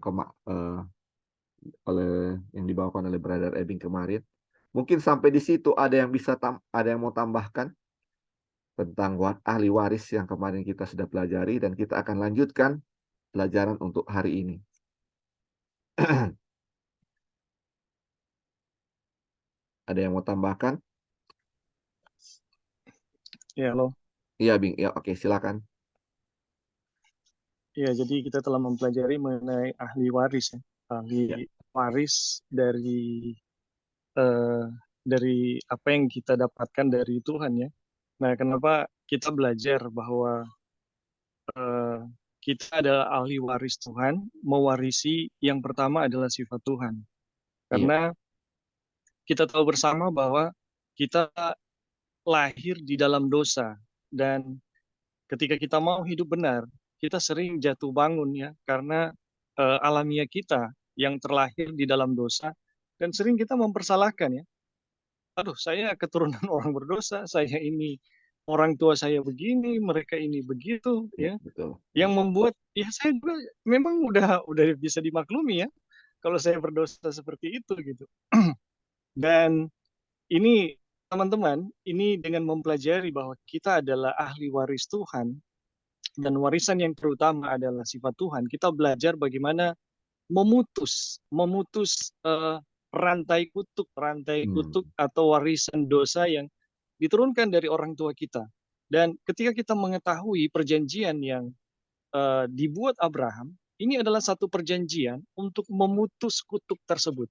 yang dibawakan oleh Brother Ebing kemarin. Mungkin sampai di situ ada yang ada yang mau tambahkan tentang ahli waris yang kemarin kita sudah pelajari, dan kita akan lanjutkan pelajaran untuk hari ini. Ada yang mau tambahkan? Ya, halo. Iya, Bing. Ya, oke, silakan. Ya, jadi kita telah mempelajari mengenai ahli waris ya. Ahli waris eh, dari apa yang kita dapatkan dari Tuhan ya. Nah, kenapa kita belajar bahwa eh, kita adalah ahli waris Tuhan, mewarisi yang pertama adalah sifat Tuhan. Iya. Karena kita tahu bersama bahwa kita lahir di dalam dosa, dan ketika kita mau hidup benar, kita sering jatuh bangun ya, karena alamiah kita yang terlahir di dalam dosa, dan sering kita mempersalahkan ya. Aduh, saya keturunan orang berdosa, saya ini orang tua saya begini, mereka ini begitu Iya, ya. betul. Yang membuat ya saya juga memang udah bisa dimaklumi ya kalau saya berdosa seperti itu gitu. Dan ini teman-teman, ini dengan mempelajari bahwa kita adalah ahli waris Tuhan, dan warisan yang terutama adalah sifat Tuhan, kita belajar bagaimana memutus rantai Hmm. kutuk atau warisan dosa yang diturunkan dari orang tua kita. Dan ketika kita mengetahui perjanjian yang dibuat Abraham, ini adalah satu perjanjian untuk memutus kutuk tersebut.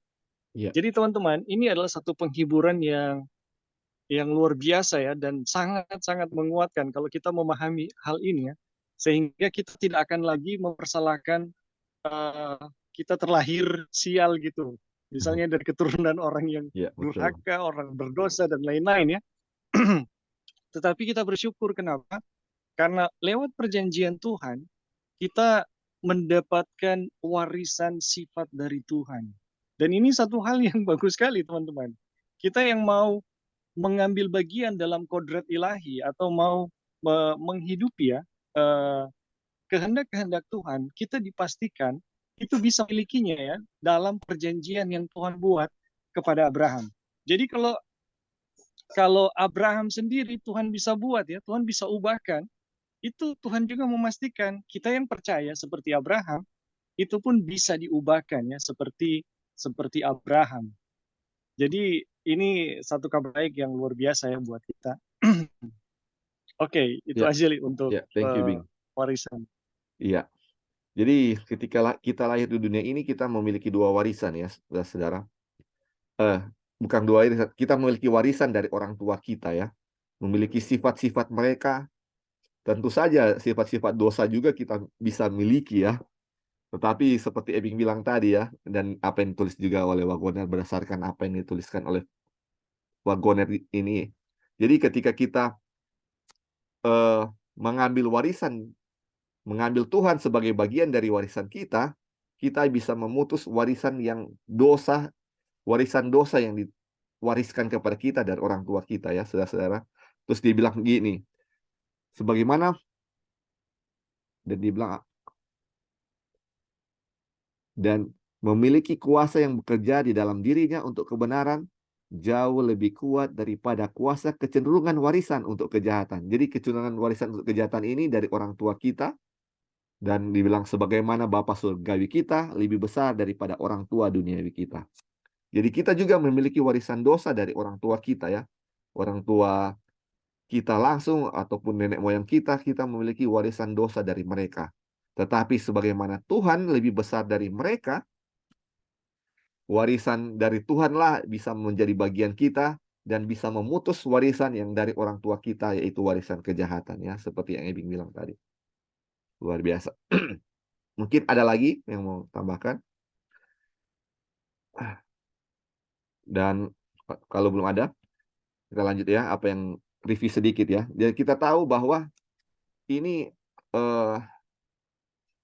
Iya. Jadi teman-teman, ini adalah satu penghiburan yang luar biasa ya, dan sangat-sangat menguatkan kalau kita memahami hal ini ya. sehingga kita tidak akan lagi mempersalahkan eh, kita terlahir sial gitu. Misalnya dari keturunan orang yang Ya, betul. durhaka, orang berdosa dan lain-lain ya. Tetapi kita bersyukur kenapa? Karena lewat perjanjian Tuhan kita mendapatkan warisan sifat dari Tuhan. Dan ini satu hal yang bagus sekali teman-teman. Kita yang mau mengambil bagian dalam kodrat ilahi atau mau menghidupi ya eh, kehendak-kehendak Tuhan, kita dipastikan itu bisa milikinya ya dalam perjanjian yang Tuhan buat kepada Abraham. Jadi kalau kalau Abraham sendiri Tuhan bisa buat ya, Tuhan bisa ubahkan, itu Tuhan juga memastikan kita yang percaya seperti Abraham itu pun bisa diubahkan ya seperti seperti Abraham. Jadi ini satu kabar baik yang luar biasa ya buat kita. Oke, itu Ya, aja Li, untuk ya, thank you, Bing. warisan. Iya. Jadi ketika kita lahir di dunia ini kita memiliki dua warisan ya, saudara-saudara. Eh, bukan dua warisan, kita memiliki warisan dari orang tua kita ya. Memiliki sifat-sifat mereka, tentu saja sifat-sifat dosa juga kita bisa miliki ya. Tetapi seperti Ebing bilang tadi ya, dan apa yang ditulis juga oleh Wagoner berdasarkan apa yang dituliskan oleh Wagoner ini. Jadi ketika kita mengambil warisan, mengambil Tuhan sebagai bagian dari warisan kita, kita bisa memutus warisan dosa yang diwariskan kepada kita dari orang tua kita ya, saudara-saudara. Terus dibilang gini, sebagaimana dan dibilang dan memiliki kuasa yang bekerja di dalam dirinya untuk kebenaran jauh lebih kuat daripada kuasa kecenderungan warisan untuk kejahatan. Jadi kecenderungan warisan untuk kejahatan ini dari orang tua kita, dan dibilang sebagaimana Bapa surgawi kita lebih besar daripada orang tua duniawi kita. Jadi kita juga memiliki warisan dosa dari orang tua kita ya. Orang tua kita langsung ataupun nenek moyang kita, kita memiliki warisan dosa dari mereka. Tetapi sebagaimana Tuhan lebih besar dari mereka, warisan dari Tuhanlah bisa menjadi bagian kita dan bisa memutus warisan yang dari orang tua kita, yaitu warisan kejahatan ya, seperti yang Ebing bilang tadi. Luar biasa. Mungkin ada lagi yang mau tambahkan? Dan kalau belum ada, kita lanjut ya, apa yang review sedikit ya. Jadi kita tahu bahwa ini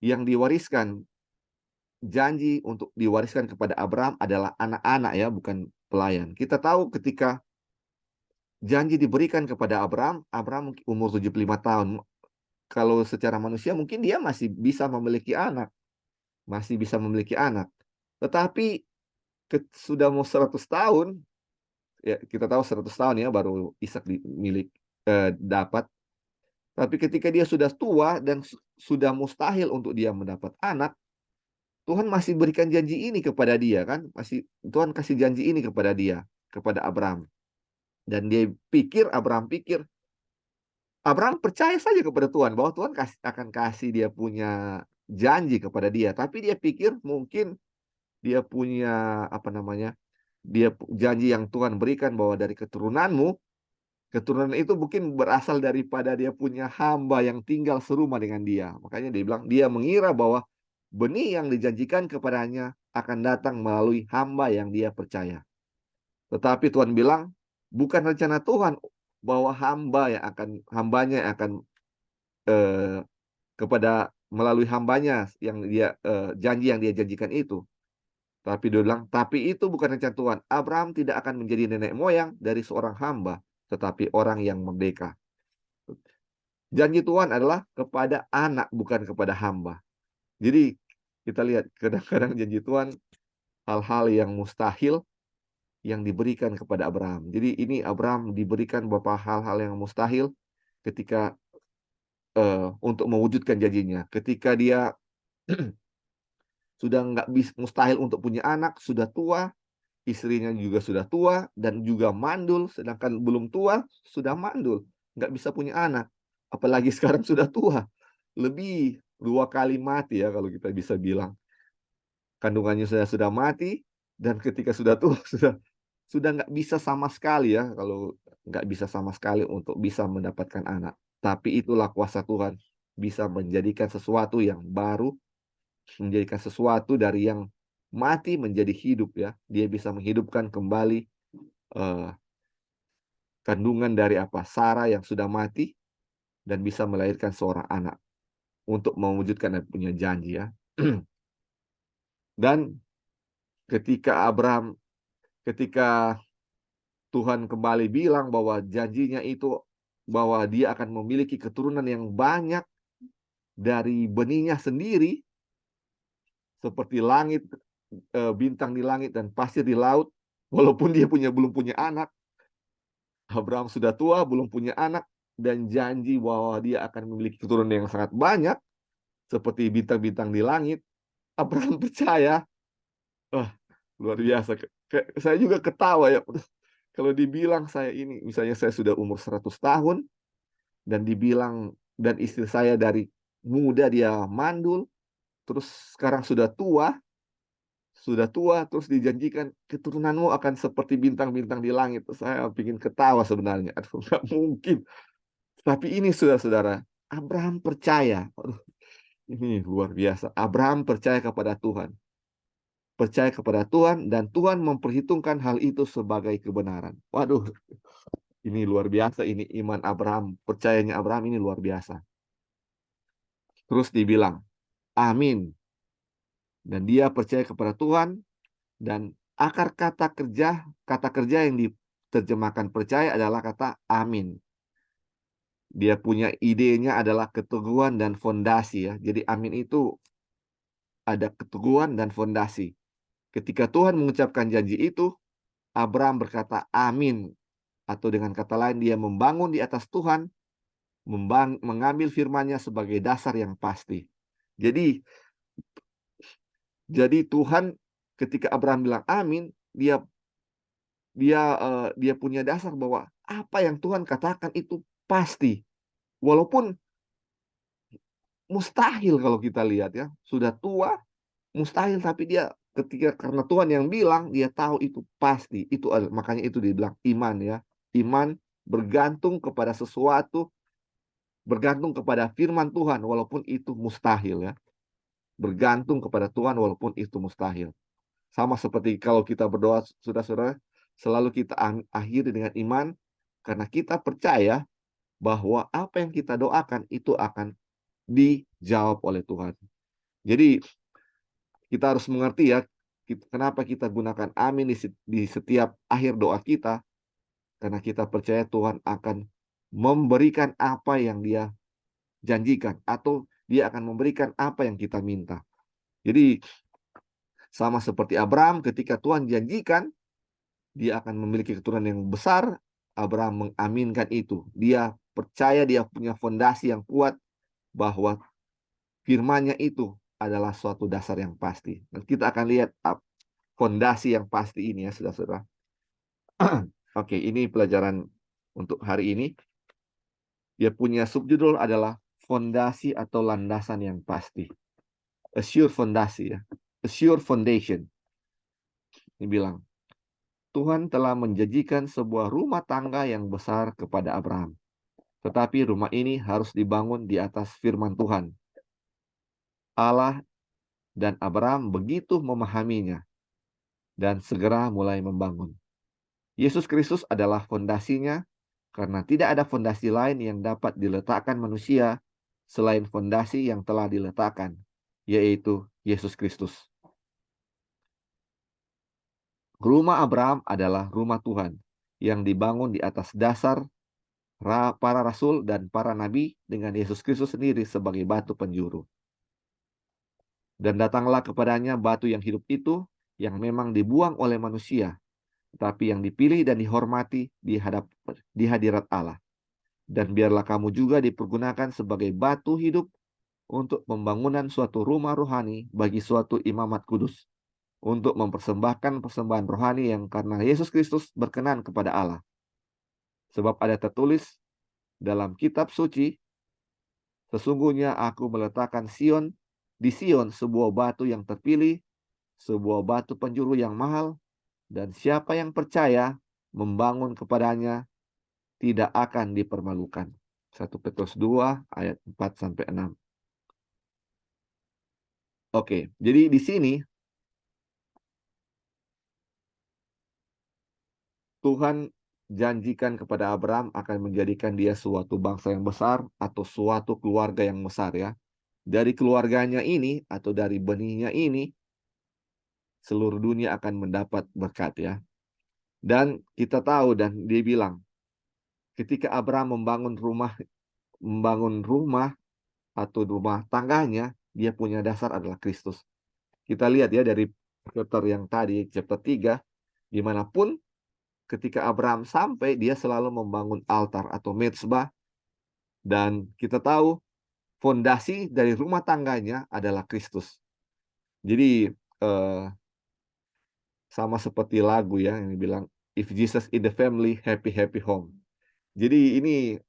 yang diwariskan, janji untuk diwariskan kepada Abraham adalah anak-anak ya, bukan pelayan. Kita tahu ketika janji diberikan kepada Abraham, Abraham umur 75 tahun. Kalau secara manusia mungkin dia masih bisa memiliki anak, masih bisa memiliki anak. Tetapi sudah mau 100 tahun, ya kita tahu 100 tahun ya baru Ishak dapat. Tapi ketika dia sudah tua dan sudah mustahil untuk dia mendapat anak, Tuhan masih berikan janji ini kepada dia kan? Tuhan kasih janji ini kepada dia, kepada Abraham. Dan Abraham percaya saja kepada Tuhan bahwa Tuhan akan kasih dia punya janji kepada dia. Tapi dia pikir mungkin dia punya apa namanya? Dia janji yang Tuhan berikan bahwa dari keturunanmu, keturunan itu mungkin berasal daripada dia punya hamba yang tinggal serumah dengan dia. Makanya dia bilang, dia mengira bahwa benih yang dijanjikan kepadanya akan datang melalui hamba yang dia percaya. Tetapi Tuhan bilang, bukan rencana Tuhan bahwa hambanya yang akan kepada melalui hambanya yang dia janji yang dia janjikan itu. Tapi dia bilang, tapi itu bukan rencana Tuhan. Abraham tidak akan menjadi nenek moyang dari seorang hamba, tetapi orang yang merdeka. Janji Tuhan adalah kepada anak, bukan kepada hamba. Jadi kita lihat kadang-kadang janji Tuhan hal-hal yang mustahil yang diberikan kepada Abraham. Jadi ini Abraham diberikan beberapa hal-hal yang mustahil ketika untuk mewujudkan janjinya. Ketika dia sudah nggak bisa, mustahil untuk punya anak, sudah tua, istrinya juga sudah tua dan juga mandul, sedangkan belum tua sudah mandul, nggak bisa punya anak. Apalagi sekarang sudah tua, lebih 2 kali mati ya kalau kita bisa bilang. Kandungannya sudah mati dan ketika sudah tua sudah nggak bisa sama sekali ya, kalau nggak bisa sama sekali untuk bisa mendapatkan anak. Tapi itulah kuasa Tuhan. bisa menjadikan sesuatu yang baru, menjadikan sesuatu dari yang mati menjadi hidup ya. Dia bisa menghidupkan kembali eh, kandungan dari Sarah yang sudah mati dan bisa melahirkan seorang anak untuk mewujudkan dan punya janji ya. Dan ketika Tuhan kembali bilang bahwa janjinya itu bahwa dia akan memiliki keturunan yang banyak dari benihnya sendiri, seperti langit, bintang di langit dan pasir di laut, walaupun dia belum punya anak. Abraham sudah tua, belum punya anak, dan janji bahwa dia akan memiliki keturunan yang sangat banyak, seperti bintang-bintang di langit. Abraham percaya. Luar biasa. Saya juga ketawa ya. Kalau dibilang saya ini, misalnya saya sudah umur 100 tahun, dan dibilang, dan istri saya dari muda dia mandul, terus sekarang sudah tua, terus dijanjikan keturunanmu akan seperti bintang-bintang di langit. Saya bikin ketawa sebenarnya. Aduh, nggak mungkin. Tapi ini saudara-saudara, Abraham percaya. Aduh, ini luar biasa. Abraham percaya kepada Tuhan. Percaya kepada Tuhan, dan Tuhan memperhitungkan hal itu sebagai kebenaran. Waduh, ini luar biasa. Ini iman Abraham, percayanya Abraham ini luar biasa. Terus dibilang, amin. Dan dia percaya kepada Tuhan, dan akar kata kerja yang diterjemahkan percaya adalah kata amin. Dia punya idenya adalah keteguhan dan fondasi ya. Jadi amin itu ada keteguhan dan fondasi. Ketika Tuhan mengucapkan janji itu, Abraham berkata amin. Atau dengan kata lain, dia membangun di atas Tuhan, mengambil firman-Nya sebagai dasar yang pasti. Jadi Tuhan, ketika Abraham bilang amin, dia punya dasar bahwa apa yang Tuhan katakan itu pasti. Walaupun mustahil kalau kita lihat ya, sudah tua, mustahil, tapi dia karena Tuhan yang bilang, dia tahu itu pasti. Makanya itu dibilang iman ya. Iman bergantung kepada sesuatu, bergantung kepada firman Tuhan walaupun itu mustahil ya. Bergantung kepada Tuhan walaupun itu mustahil. Sama seperti kalau kita berdoa, saudara-saudara, selalu kita akhiri dengan iman, karena kita percaya bahwa apa yang kita doakan itu akan dijawab oleh Tuhan. Jadi kita harus mengerti ya, kenapa kita gunakan amin di setiap akhir doa kita, karena kita percaya Tuhan akan memberikan apa yang Dia janjikan, atau Dia akan memberikan apa yang kita minta. Jadi sama seperti Abraham, ketika Tuhan janjikan dia akan memiliki keturunan yang besar, Abraham mengaminkan itu. Dia percaya, dia punya fondasi yang kuat bahwa firman-Nya itu adalah suatu dasar yang pasti. Dan kita akan lihat fondasi yang pasti ini ya, saudara-saudara. Oke, ini pelajaran untuk hari ini. Dia punya subjudul adalah fondasi atau landasan yang pasti. A sure fondasi ya. A sure foundation. Ini bilang, Tuhan telah menjanjikan sebuah rumah tangga yang besar kepada Abraham. Tetapi rumah ini harus dibangun di atas firman Tuhan. Allah dan Abraham begitu memahaminya dan segera mulai membangun. Yesus Kristus adalah fondasinya, karena tidak ada fondasi lain yang dapat diletakkan manusia selain fondasi yang telah diletakkan, yaitu Yesus Kristus. Rumah Abraham adalah rumah Tuhan yang dibangun di atas dasar para rasul dan para nabi dengan Yesus Kristus sendiri sebagai batu penjuru. Dan datanglah kepadanya batu yang hidup itu, yang memang dibuang oleh manusia, tetapi yang dipilih dan dihormati di hadirat Allah. Dan biarlah kamu juga dipergunakan sebagai batu hidup untuk pembangunan suatu rumah rohani bagi suatu imamat kudus, untuk mempersembahkan persembahan rohani yang karena Yesus Kristus berkenan kepada Allah. Sebab ada tertulis dalam kitab suci, sesungguhnya aku meletakkan di Sion sebuah batu yang terpilih, sebuah batu penjuru yang mahal, dan siapa yang percaya membangun kepadanya tidak akan dipermalukan. 1 Petrus 2 ayat 4 sampai 6. Oke, jadi di sini Tuhan janjikan kepada Abraham akan menjadikan dia suatu bangsa yang besar atau suatu keluarga yang besar ya. Dari keluarganya ini atau dari benihnya ini seluruh dunia akan mendapat berkat ya. Dan kita tahu dan dia bilang ketika Abraham membangun rumah atau rumah tangganya, dia punya dasar adalah Kristus. Kita lihat ya dari chapter yang tadi, chapter 3, dimanapun ketika Abraham sampai, dia selalu membangun altar atau mezbah. Dan kita tahu fondasi dari rumah tangganya adalah Kristus. Jadi sama seperti lagu ya yang bilang, if Jesus in the family, happy happy home. Jadi ini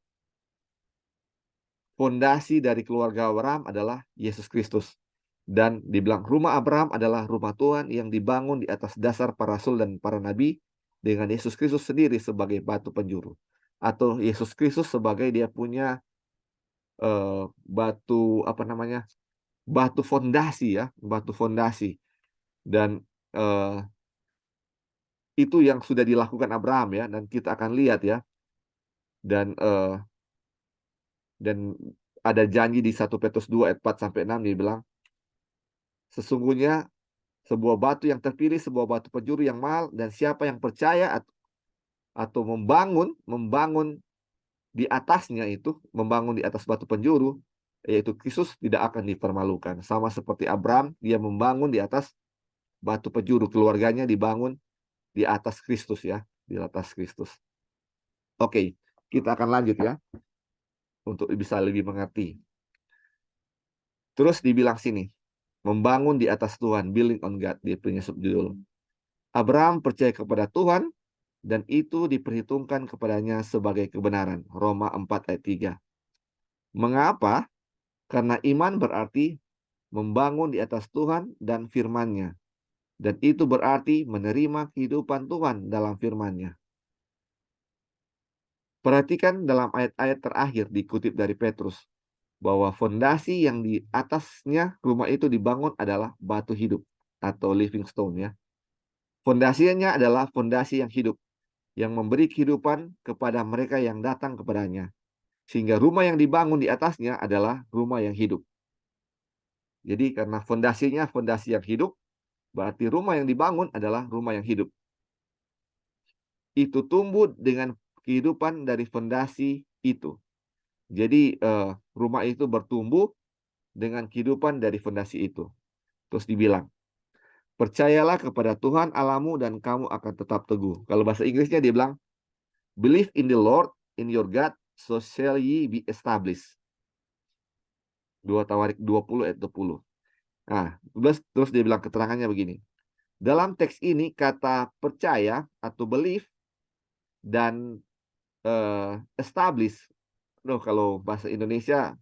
fondasi dari keluarga Abraham adalah Yesus Kristus. Dan dibilang rumah Abraham adalah rumah Tuhan yang dibangun di atas dasar para rasul dan para nabi dengan Yesus Kristus sendiri sebagai batu penjuru. Atau Yesus Kristus sebagai dia punya batu apa namanya? Batu fondasi ya, batu fondasi. Dan itu yang sudah dilakukan Abraham ya, dan kita akan lihat ya. Dan ada janji di 1 Petrus 2 ayat 4 sampai 6 dia bilang, sesungguhnya sebuah batu yang terpilih, sebuah batu penjuru yang mahal, dan siapa yang percaya atau membangun di atasnya itu, membangun di atas batu penjuru, yaitu Kristus, tidak akan dipermalukan. Sama seperti Abraham, dia membangun di atas batu penjuru, keluarganya dibangun di atas Kristus ya, di atas Kristus. Oke, kita akan lanjut ya, untuk bisa lebih mengerti. Terus dibilang sini, membangun di atas Tuhan, building on God, dia punya subjudul. Abraham percaya kepada Tuhan, dan itu diperhitungkan kepadanya sebagai kebenaran. Roma 4 ayat 3. Mengapa? Karena iman berarti membangun di atas Tuhan dan firman-Nya. Dan itu berarti menerima kehidupan Tuhan dalam firman-Nya. Perhatikan dalam ayat-ayat terakhir dikutip dari Petrus, bahwa fondasi yang di atasnya rumah itu dibangun adalah batu hidup atau living stone ya. Fondasinya adalah fondasi yang hidup, yang memberi kehidupan kepada mereka yang datang kepadanya. Sehingga rumah yang dibangun di atasnya adalah rumah yang hidup. Jadi karena fondasinya fondasi yang hidup, berarti rumah yang dibangun adalah rumah yang hidup. Itu tumbuh dengan kehidupan dari fondasi itu. Jadi rumah itu bertumbuh dengan kehidupan dari fondasi itu. Terus dibilang, percayalah kepada Tuhan Allahmu dan kamu akan tetap teguh. Kalau bahasa Inggrisnya dia bilang, believe in the Lord, in your God, so shall ye be established. 2 Tawarik 20 ayat 20. Nah, terus dia bilang keterangannya begini. Dalam teks ini kata percaya atau believe dan establish. Kalau bahasa Indonesia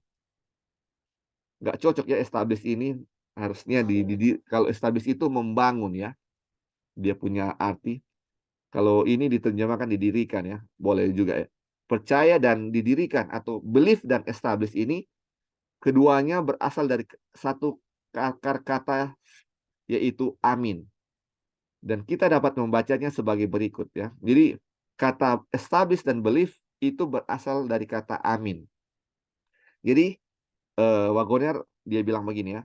nggak cocok ya establish ini. Harusnya kalau establish itu membangun ya. Dia punya arti. Kalau ini diterjemahkan didirikan ya. Boleh juga ya. Percaya dan didirikan atau believe dan establish ini keduanya berasal dari satu akar kata yaitu amin. Dan kita dapat membacanya sebagai berikut ya. Jadi kata establish dan believe itu berasal dari kata amin. Jadi Wagoner dia bilang begini ya.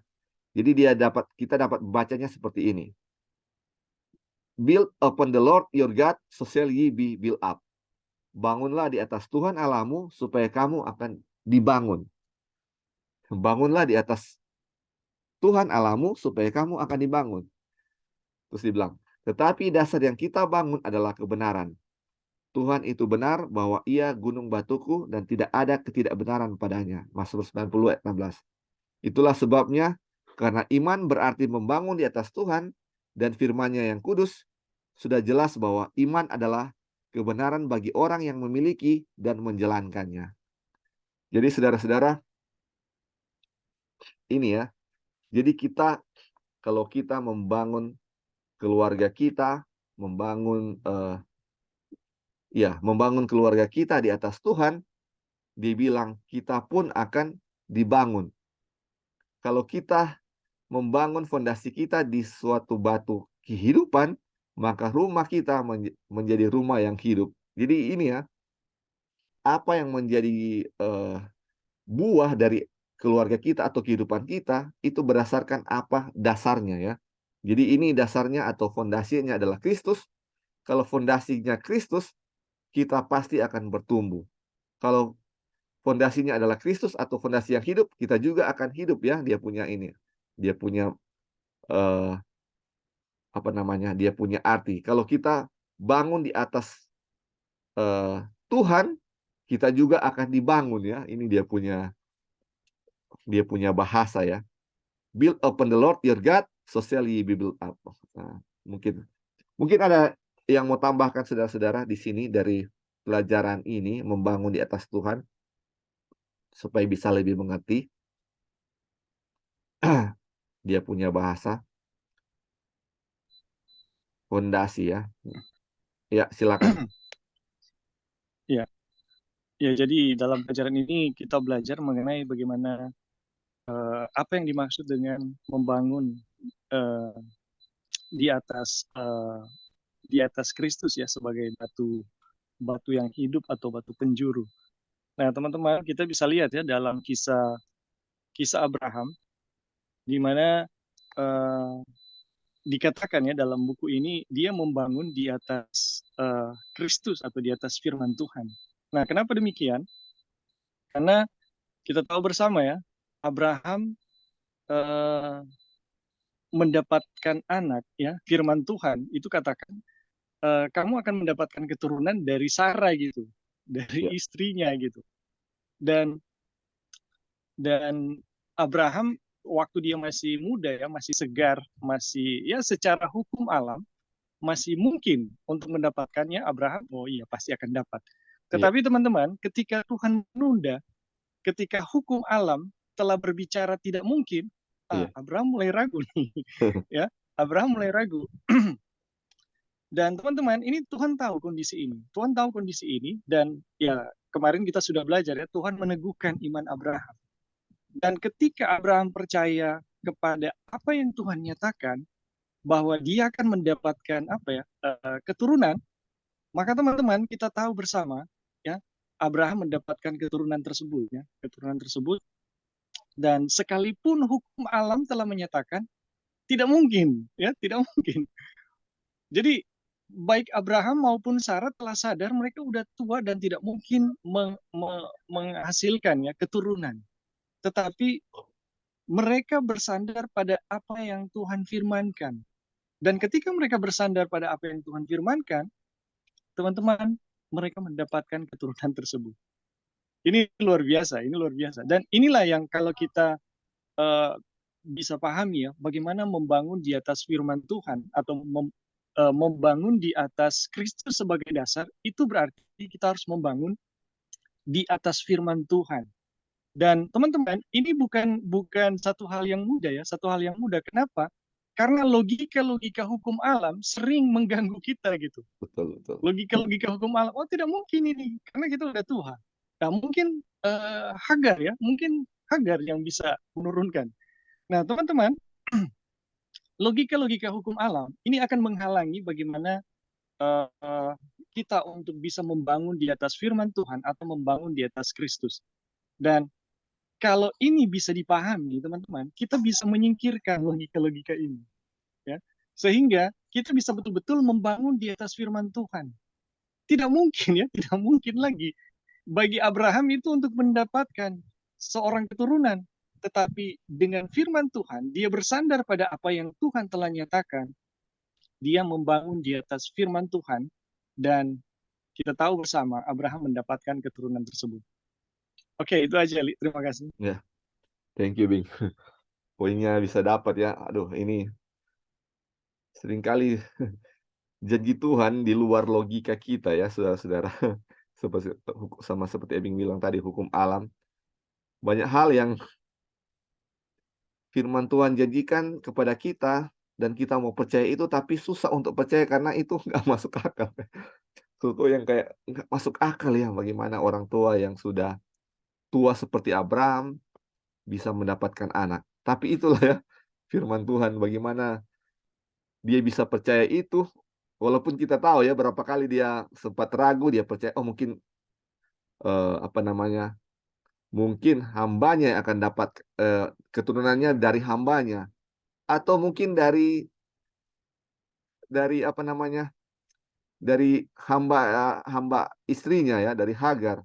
Jadi kita dapat membacanya seperti ini. Build upon the Lord your God, so shall ye be built up. Bangunlah di atas Tuhan Allahmu supaya kamu akan dibangun. Bangunlah di atas Tuhan Allahmu supaya kamu akan dibangun. Terus dibilang, tetapi dasar yang kita bangun adalah kebenaran. Tuhan itu benar bahwa ia gunung batuku dan tidak ada ketidakbenaran padanya. Mazmur 90 ayat 16. Itulah sebabnya karena iman berarti membangun di atas Tuhan dan firman-Nya yang kudus, sudah jelas bahwa iman adalah kebenaran bagi orang yang memiliki dan menjalankannya. Jadi saudara-saudara, ini ya. Jadi kalau kita membangun keluarga kita, membangun keluarga kita di atas Tuhan, dia bilang kita pun akan dibangun. Kalau kita membangun fondasi kita di suatu batu kehidupan, maka rumah kita menjadi rumah yang hidup. Jadi ini ya, apa yang menjadi buah dari keluarga kita atau kehidupan kita itu berdasarkan apa dasarnya ya. Jadi ini dasarnya atau fondasinya adalah Kristus. Kalau fondasinya Kristus, kita pasti akan bertumbuh. Kalau fondasinya adalah Kristus atau fondasi yang hidup, kita juga akan hidup ya. Dia punya ini. Dia punya eh, apa namanya? Dia punya arti. Kalau kita bangun di atas Tuhan, kita juga akan dibangun ya. Ini dia punya bahasa ya. Build upon the Lord your God, so shall ye be built up. Nah, mungkin ada yang mau tambahkan saudara-saudara di sini dari pelajaran ini membangun di atas Tuhan supaya bisa lebih mengerti. Dia punya bahasa fondasi ya. Ya, silakan. Ya, ya. Jadi dalam pelajaran ini kita belajar mengenai bagaimana apa yang dimaksud dengan membangun eh, di atas Kristus ya sebagai batu yang hidup atau batu penjuru. Nah, teman-teman, kita bisa lihat ya dalam kisah kisah Abraham di mana eh, dikatakan ya dalam buku ini dia membangun di atas Kristus atau di atas firman Tuhan. Nah, kenapa demikian? Karena kita tahu bersama ya, Abraham eh, mendapatkan anak ya, firman Tuhan itu katakan kamu akan mendapatkan keturunan dari Sarah gitu, dari Ya, istrinya gitu. Dan dan Abraham waktu dia masih muda ya, masih segar, masih ya secara hukum alam masih mungkin untuk mendapatkannya. Abraham, oh iya pasti akan dapat. iya, Tetapi teman-teman, ketika Tuhan menunda, ketika hukum alam telah berbicara tidak mungkin, iya. Abraham mulai ragu nih, ya. Abraham mulai ragu. Dan teman-teman, ini Tuhan tahu kondisi ini. Tuhan tahu kondisi ini dan ya kemarin kita sudah belajar ya, Tuhan meneguhkan iman Abraham. Dan ketika Abraham percaya kepada apa yang Tuhan nyatakan bahwa dia akan mendapatkan apa ya keturunan, maka teman-teman kita tahu bersama ya Abraham mendapatkan keturunan tersebut ya, keturunan tersebut dan sekalipun hukum alam telah menyatakan tidak mungkin ya, tidak mungkin. Jadi baik Abraham maupun Sarah telah sadar mereka udah tua dan tidak mungkin menghasilkan ya keturunan. Tetapi mereka bersandar pada apa yang Tuhan firmankan. Dan ketika mereka bersandar pada apa yang Tuhan firmankan, teman-teman, mereka mendapatkan keturunan tersebut. Ini luar biasa, ini luar biasa. Dan inilah yang kalau kita uh, bisa pahami ya, bagaimana membangun di atas firman Tuhan atau membangun di atas Kristus sebagai dasar, itu berarti kita harus membangun di atas firman Tuhan. Dan teman-teman, ini bukan satu hal yang mudah ya, satu hal yang mudah. Kenapa? Karena logika-logika hukum alam sering mengganggu kita gitu. Betul, betul. Logika-logika hukum alam, oh tidak mungkin ini, karena kita udah Tuhan. Nah mungkin Hagar ya, mungkin Hagar yang bisa menurunkan. Nah teman-teman, logika-logika hukum alam ini akan menghalangi bagaimana uh, kita untuk bisa membangun di atas firman Tuhan atau membangun di atas Kristus. Dan kalau ini bisa dipahami, teman-teman, kita bisa menyingkirkan logika-logika ini, ya, sehingga kita bisa betul-betul membangun di atas firman Tuhan. Tidak mungkin ya, tidak mungkin lagi bagi Abraham itu untuk mendapatkan seorang keturunan, tetapi dengan firman Tuhan, dia bersandar pada apa yang Tuhan telah nyatakan. Dia membangun di atas firman Tuhan, dan kita tahu bersama Abraham mendapatkan keturunan tersebut. Oke, itu aja, Li. Terima kasih. Ya, thank you, Bing. Poinnya bisa dapat ya. Aduh, ini seringkali janji Tuhan di luar logika kita ya, saudara-saudara. Seperti Ebing bilang tadi, hukum alam. Banyak hal yang firman Tuhan janjikan kepada kita, dan kita mau percaya itu, tapi susah untuk percaya karena itu nggak masuk akal. Sesuatu yang kayak nggak masuk akal ya, bagaimana orang tua yang sudah tua seperti Abraham bisa mendapatkan anak. Tapi itulah ya firman Tuhan, bagaimana dia bisa percaya itu, walaupun kita tahu ya berapa kali dia sempat ragu, dia percaya, oh mungkin apa namanya, mungkin hambanya yang akan dapat keturunannya dari hambanya, atau mungkin dari apa namanya, dari hamba istrinya ya, dari Hagar.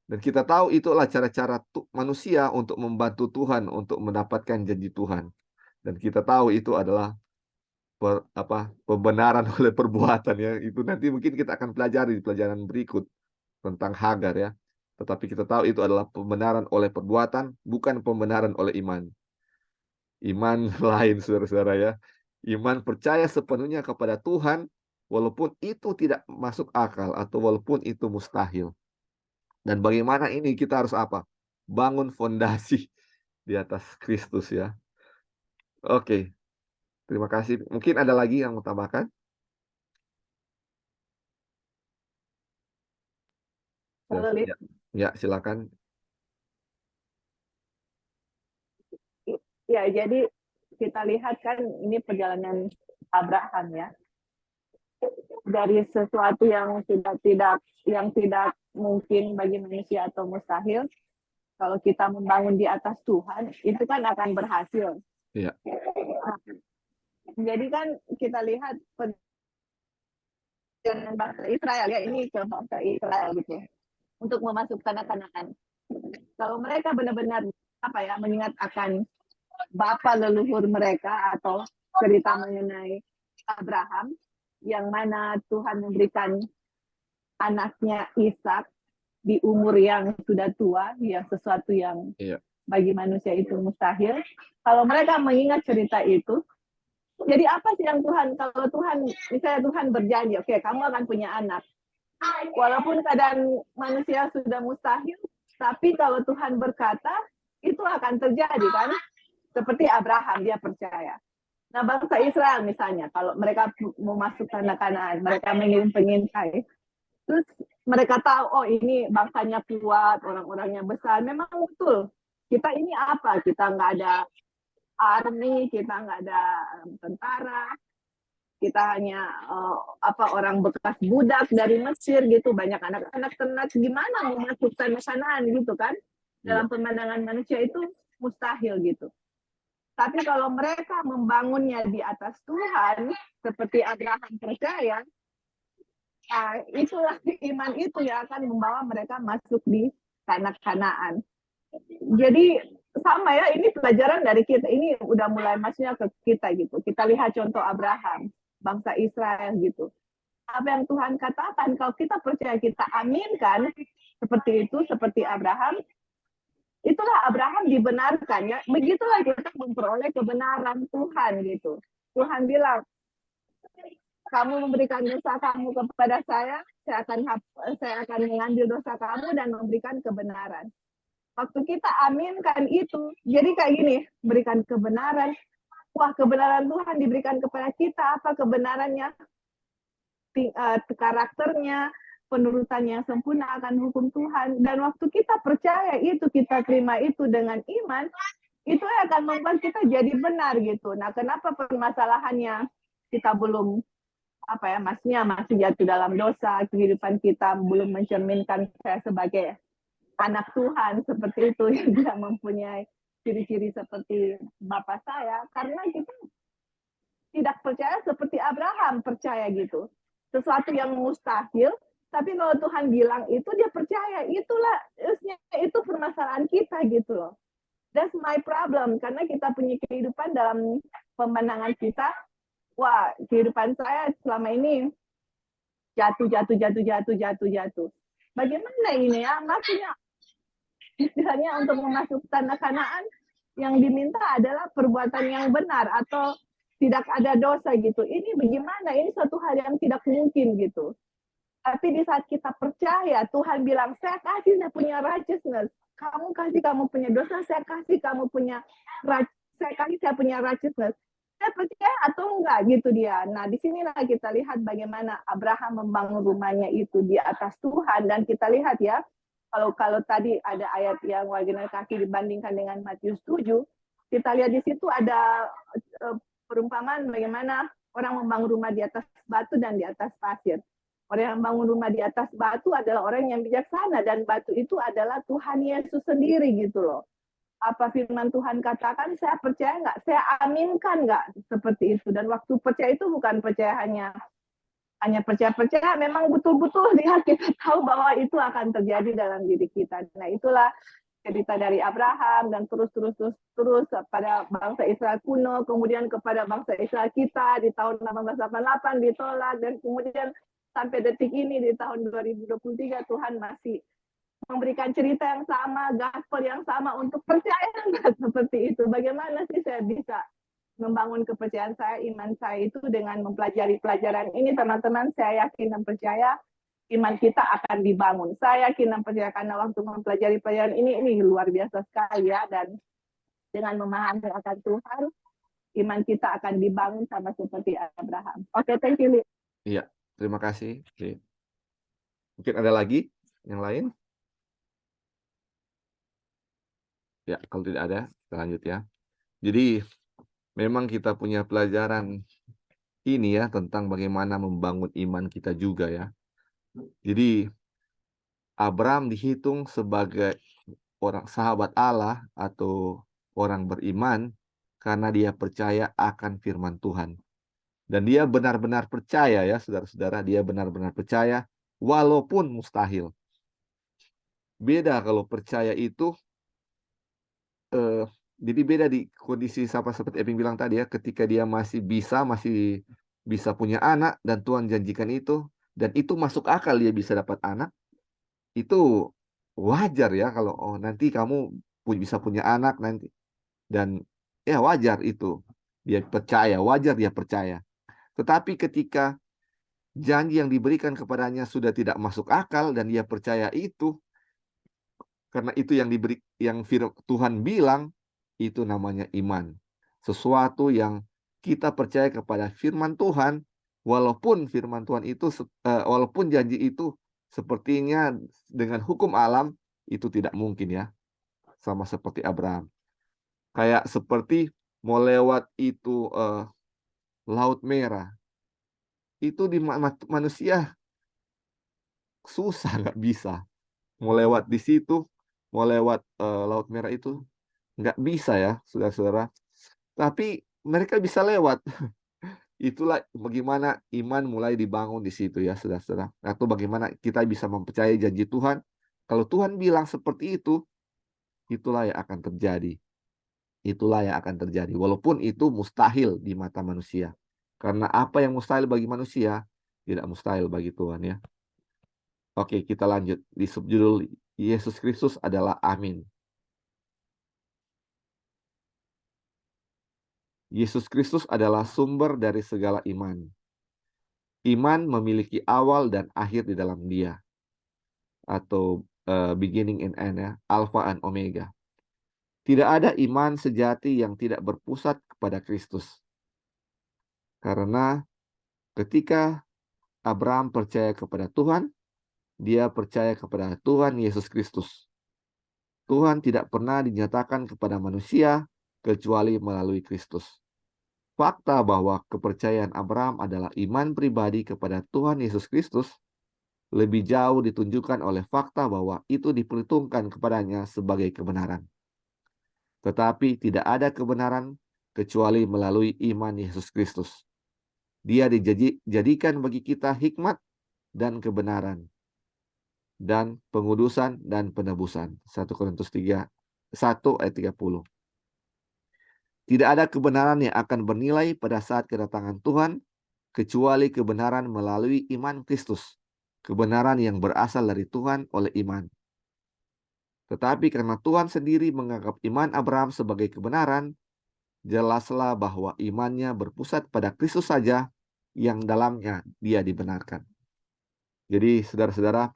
Dan kita tahu itulah cara-cara manusia untuk membantu Tuhan untuk mendapatkan janji Tuhan. Dan kita tahu itu adalah pembenaran oleh perbuatan ya. Itu nanti mungkin kita akan pelajari di pelajaran berikut tentang Hagar ya. Tetapi kita tahu itu adalah pembenaran oleh perbuatan, bukan pembenaran oleh iman. Iman lain, saudara-saudara ya. Iman percaya sepenuhnya kepada Tuhan, walaupun itu tidak masuk akal atau walaupun itu mustahil. Dan bagaimana ini kita harus apa? Bangun fondasi di atas Kristus ya. Oke, terima kasih. Mungkin ada lagi yang mau tambahkan? Ya, ya, silakan. Ya, jadi kita lihat kan ini perjalanan Abraham ya. Dari sesuatu yang tidak mungkin bagi manusia atau mustahil, kalau kita membangun di atas Tuhan, itu kan akan berhasil. Iya. Jadi kan kita lihat perjalanan bangsa Israel ya, ini ke bangsa Israel gitu, untuk memasukkan Kanaan. Kalau mereka benar-benar mengingat akan bapa leluhur mereka atau cerita mengenai Abraham, yang mana Tuhan memberikan anaknya Ishak di umur yang sudah tua, yang sesuatu yang bagi manusia itu mustahil. Kalau mereka mengingat cerita itu, jadi apa sih yang Tuhan, kalau Tuhan, misalnya Tuhan berjanji, oke, kamu akan punya anak. Walaupun keadaan manusia sudah mustahil, tapi kalau Tuhan berkata, itu akan terjadi kan? Seperti Abraham, dia percaya. Nah, bangsa Israel misalnya, kalau mereka mau masuk tanah Kanaan, mereka mengirim pengintai, terus mereka tahu, oh ini bangsanya kuat, orang-orangnya besar. Memang betul, kita ini apa? Kita nggak ada army, kita nggak ada tentara, kita hanya orang bekas budak dari Mesir gitu, banyak anak-anak ternak, gimana mau masuk tanah Kanaan gitu kan? Dalam pemandangan manusia itu mustahil gitu. Tapi kalau mereka membangunnya di atas Tuhan, seperti Abraham percaya, itulah iman itu yang akan membawa mereka masuk di tanah Kanaan. Jadi sama ya, ini pelajaran dari kita. Ini udah mulai masuknya ke kita gitu. Kita lihat contoh Abraham, bangsa Israel gitu. Apa yang Tuhan katakan, kalau kita percaya, kita aminkan, seperti itu, seperti Abraham, itulah Abraham dibenarkan ya. Begitulah kita memperoleh kebenaran Tuhan gitu. Tuhan bilang, kamu memberikan dosa kamu kepada saya akan mengambil dosa kamu dan memberikan kebenaran. Waktu kita aminkan itu, jadi kayak gini, berikan kebenaran. Wah, kebenaran Tuhan diberikan kepada kita, apa kebenarannya? Karakternya, penurutan yang sempurna akan hukum Tuhan. Dan waktu kita percaya itu, kita terima itu dengan iman, itu akan membuat kita jadi benar gitu. Nah, kenapa permasalahannya kita belum masih jatuh dalam dosa, kehidupan kita belum mencerminkan saya sebagai anak Tuhan seperti itu, yang tidak mempunyai ciri-ciri seperti bapak saya, karena kita tidak percaya seperti Abraham percaya gitu. Sesuatu yang mustahil, tapi kalau Tuhan bilang itu, dia percaya. Itulah, itu permasalahan kita gitu loh. That's my problem, karena kita punya kehidupan dalam pemandangan kita, wah, kehidupan saya selama ini jatuh. Bagaimana ini ya? Maksudnya, istilahnya untuk memasuki tanah Kanaan, yang diminta adalah perbuatan yang benar atau tidak ada dosa gitu. Ini bagaimana? Ini suatu hal yang tidak mungkin gitu. Tapi di saat kita percaya, Tuhan bilang, saya kasih, saya punya righteousness. Kamu kasih, kamu punya dosa, saya kasih, saya punya righteousness. Saya percaya atau enggak gitu dia. Nah, di sinilah kita lihat bagaimana Abraham membangun rumahnya itu di atas Tuhan. Dan kita lihat ya, Kalau tadi ada ayat yang wagener kaki dibandingkan dengan Matius 7, kita lihat di situ ada perumpamaan bagaimana orang membangun rumah di atas batu dan di atas pasir. Orang yang membangun rumah di atas batu adalah orang yang bijaksana, dan batu itu adalah Tuhan Yesus sendiri gitu loh. Apa firman Tuhan katakan, saya percaya nggak, saya aminkan nggak seperti itu. Dan waktu percaya itu bukan percaya hanya percaya, memang betul-betul lihat, kita tahu bahwa itu akan terjadi dalam diri kita. Nah, itulah cerita dari Abraham, dan terus pada bangsa Israel kuno, kemudian kepada bangsa Israel kita di tahun 1888 ditolak, dan kemudian sampai detik ini di tahun 2023 Tuhan masih memberikan cerita yang sama, gospel yang sama untuk percaya seperti itu. Bagaimana sih saya bisa membangun kepercayaan saya, iman saya itu dengan mempelajari pelajaran ini, teman-teman. Saya yakin dan percaya iman kita akan dibangun. Saya yakin dan percaya karena waktu mempelajari pelajaran ini luar biasa sekali ya, dan dengan memahami akan Tuhan, iman kita akan dibangun sama seperti Abraham. Oke, thank you, Li. Iya, terima kasih. Oke. Mungkin ada lagi yang lain? Ya, kalau tidak ada, kita lanjut ya. Jadi, memang kita punya pelajaran ini ya, tentang bagaimana membangun iman kita juga ya. Jadi, Abraham dihitung sebagai orang sahabat Allah atau orang beriman karena dia percaya akan firman Tuhan. Dan dia benar-benar percaya ya, saudara-saudara, dia benar-benar percaya walaupun mustahil. Beda kalau percaya itu, jadi beda di kondisi seperti Eping bilang tadi ya, ketika dia masih bisa punya anak dan Tuhan janjikan itu, dan itu masuk akal dia bisa dapat anak, itu wajar ya kalau, oh nanti kamu bisa punya anak nanti. Dan ya wajar itu. Dia percaya, wajar dia percaya. Tetapi ketika janji yang diberikan kepadanya sudah tidak masuk akal dan dia percaya itu, karena itu yang Tuhan bilang, itu namanya iman. Sesuatu yang kita percaya kepada firman Tuhan, walaupun firman Tuhan itu, walaupun janji itu sepertinya dengan hukum alam itu tidak mungkin ya. Sama seperti Abraham. Kayak seperti mau lewat itu Laut Merah. Itu di manusia susah, nggak bisa. Mau lewat di situ, mau lewat Laut Merah itu nggak bisa ya, saudara-saudara. Tapi mereka bisa lewat. Itulah bagaimana iman mulai dibangun di situ ya, saudara-saudara. Atau bagaimana kita bisa mempercayai janji Tuhan. Kalau Tuhan bilang seperti itu, itulah yang akan terjadi. Itulah yang akan terjadi. Walaupun itu mustahil di mata manusia. Karena apa yang mustahil bagi manusia, tidak mustahil bagi Tuhan ya. Oke, kita lanjut. Di subjudul Yesus Kristus adalah Amin. Yesus Kristus adalah sumber dari segala iman. Iman memiliki awal dan akhir di dalam Dia. Atau beginning and end ya, Alpha and Omega. Tidak ada iman sejati yang tidak berpusat kepada Kristus. Karena ketika Abraham percaya kepada Tuhan, dia percaya kepada Tuhan Yesus Kristus. Tuhan tidak pernah dinyatakan kepada manusia kecuali melalui Kristus. Fakta bahwa kepercayaan Abraham adalah iman pribadi kepada Tuhan Yesus Kristus lebih jauh ditunjukkan oleh fakta bahwa itu diperhitungkan kepadanya sebagai kebenaran. Tetapi tidak ada kebenaran kecuali melalui iman Yesus Kristus. Dia dijadikan bagi kita hikmat dan kebenaran, dan pengudusan dan penebusan. 1 Korintus 1 ayat 30. Tidak ada kebenaran yang akan bernilai pada saat kedatangan Tuhan, kecuali kebenaran melalui iman Kristus. Kebenaran yang berasal dari Tuhan oleh iman. Tetapi karena Tuhan sendiri menganggap iman Abraham sebagai kebenaran, jelaslah bahwa imannya berpusat pada Kristus saja, yang dalamnya dia dibenarkan. Jadi saudara-saudara,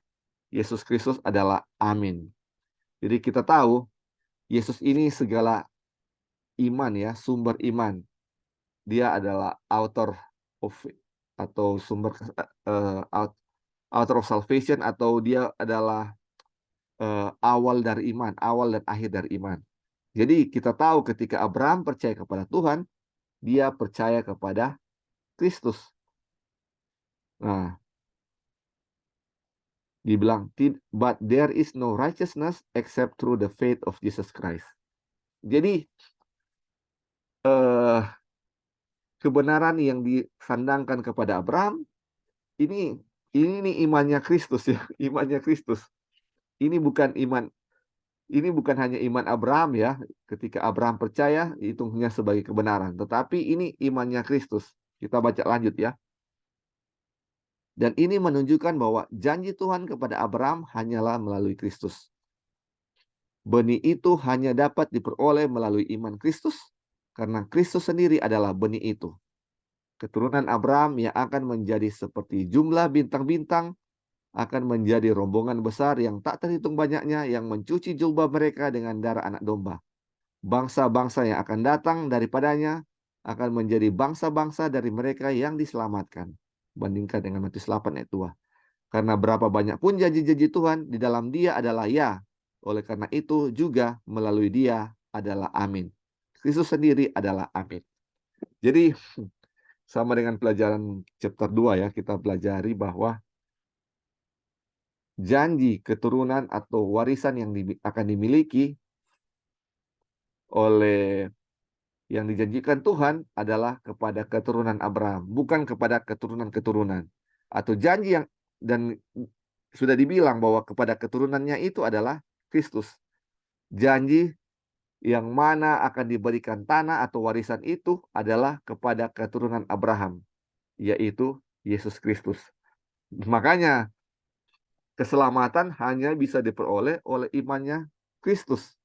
Yesus Kristus adalah Amin. Jadi kita tahu Yesus ini segala iman ya, sumber iman. Dia adalah author of salvation, atau dia adalah awal dari iman, awal dan akhir dari iman. Jadi kita tahu ketika Abraham percaya kepada Tuhan, dia percaya kepada Kristus. Nah, dibilang, but there is no righteousness except through the faith of Jesus Christ. Jadi kebenaran yang disandangkan kepada Abraham ini nih imannya Kristus ya, imannya Kristus. Ini bukan hanya iman Abraham ya. Ketika Abraham percaya, hitungnya sebagai kebenaran. Tetapi ini imannya Kristus. Kita baca lanjut ya. Dan ini menunjukkan bahwa janji Tuhan kepada Abraham hanyalah melalui Kristus. Benih itu hanya dapat diperoleh melalui iman Kristus, karena Kristus sendiri adalah benih itu. Keturunan Abraham yang akan menjadi seperti jumlah bintang-bintang, akan menjadi rombongan besar yang tak terhitung banyaknya, yang mencuci jubah mereka dengan darah anak domba. Bangsa-bangsa yang akan datang daripadanya akan menjadi bangsa-bangsa dari mereka yang diselamatkan. Bandingkan dengan Matius 8 ayat 2. Karena berapa banyak pun janji-janji Tuhan, di dalam Dia adalah ya. Oleh karena itu juga melalui Dia adalah amin. Kristus sendiri adalah amin. Jadi sama dengan pelajaran chapter 2 ya, kita pelajari bahwa janji keturunan atau warisan yang akan dimiliki oleh yang dijanjikan Tuhan adalah kepada keturunan Abraham, bukan kepada keturunan-keturunan. Atau janji yang dan sudah dibilang bahwa kepada keturunannya itu adalah Kristus. Janji yang mana akan diberikan tanah atau warisan itu adalah kepada keturunan Abraham, yaitu Yesus Kristus. Makanya keselamatan hanya bisa diperoleh oleh imannya Kristus.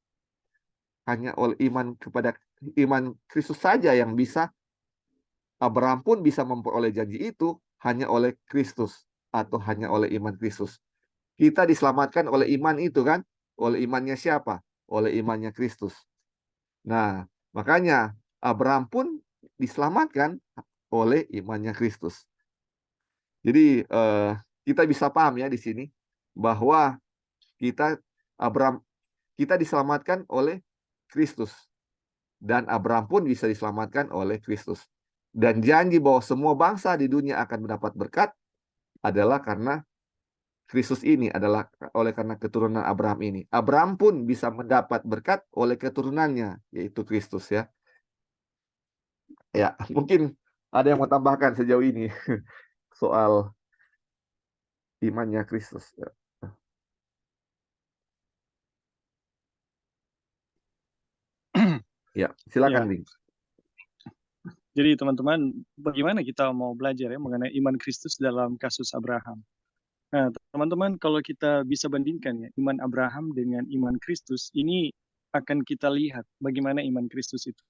Hanya oleh iman Kristus saja yang bisa. Abraham pun bisa memperoleh janji itu hanya oleh Kristus atau hanya oleh iman Kristus. Kita diselamatkan oleh iman itu kan? Oleh imannya siapa? Oleh imannya Kristus. Nah, makanya Abraham pun diselamatkan oleh imannya Kristus. Jadi kita bisa paham ya di sini bahwa kita diselamatkan oleh Kristus. Dan Abraham pun bisa diselamatkan oleh Kristus. Dan janji bahwa semua bangsa di dunia akan mendapat berkat adalah karena Kristus ini, adalah oleh karena keturunan Abraham ini. Abraham pun bisa mendapat berkat oleh keturunannya, yaitu Kristus ya. Ya, mungkin ada yang mau tambahkan sejauh ini soal imannya Kristus. Ya, silakan, Bing. Jadi teman-teman, bagaimana kita mau belajar ya mengenai iman Kristus dalam kasus Abraham? Nah, teman-teman, kalau kita bisa bandingkan ya iman Abraham dengan iman Kristus, ini akan kita lihat bagaimana iman Kristus itu.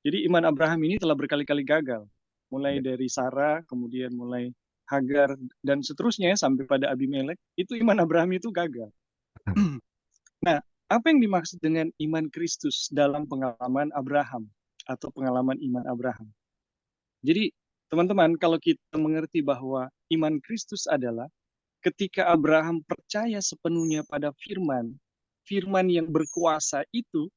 Jadi iman Abraham ini telah berkali-kali gagal, mulai dari Sarah, kemudian mulai Hagar, dan seterusnya sampai pada Abimelek. Itu iman Abraham itu gagal. Nah, apa yang dimaksud dengan iman Kristus dalam pengalaman Abraham atau pengalaman iman Abraham? Jadi, teman-teman, kalau kita mengerti bahwa iman Kristus adalah ketika Abraham percaya sepenuhnya pada firman yang berkuasa itu,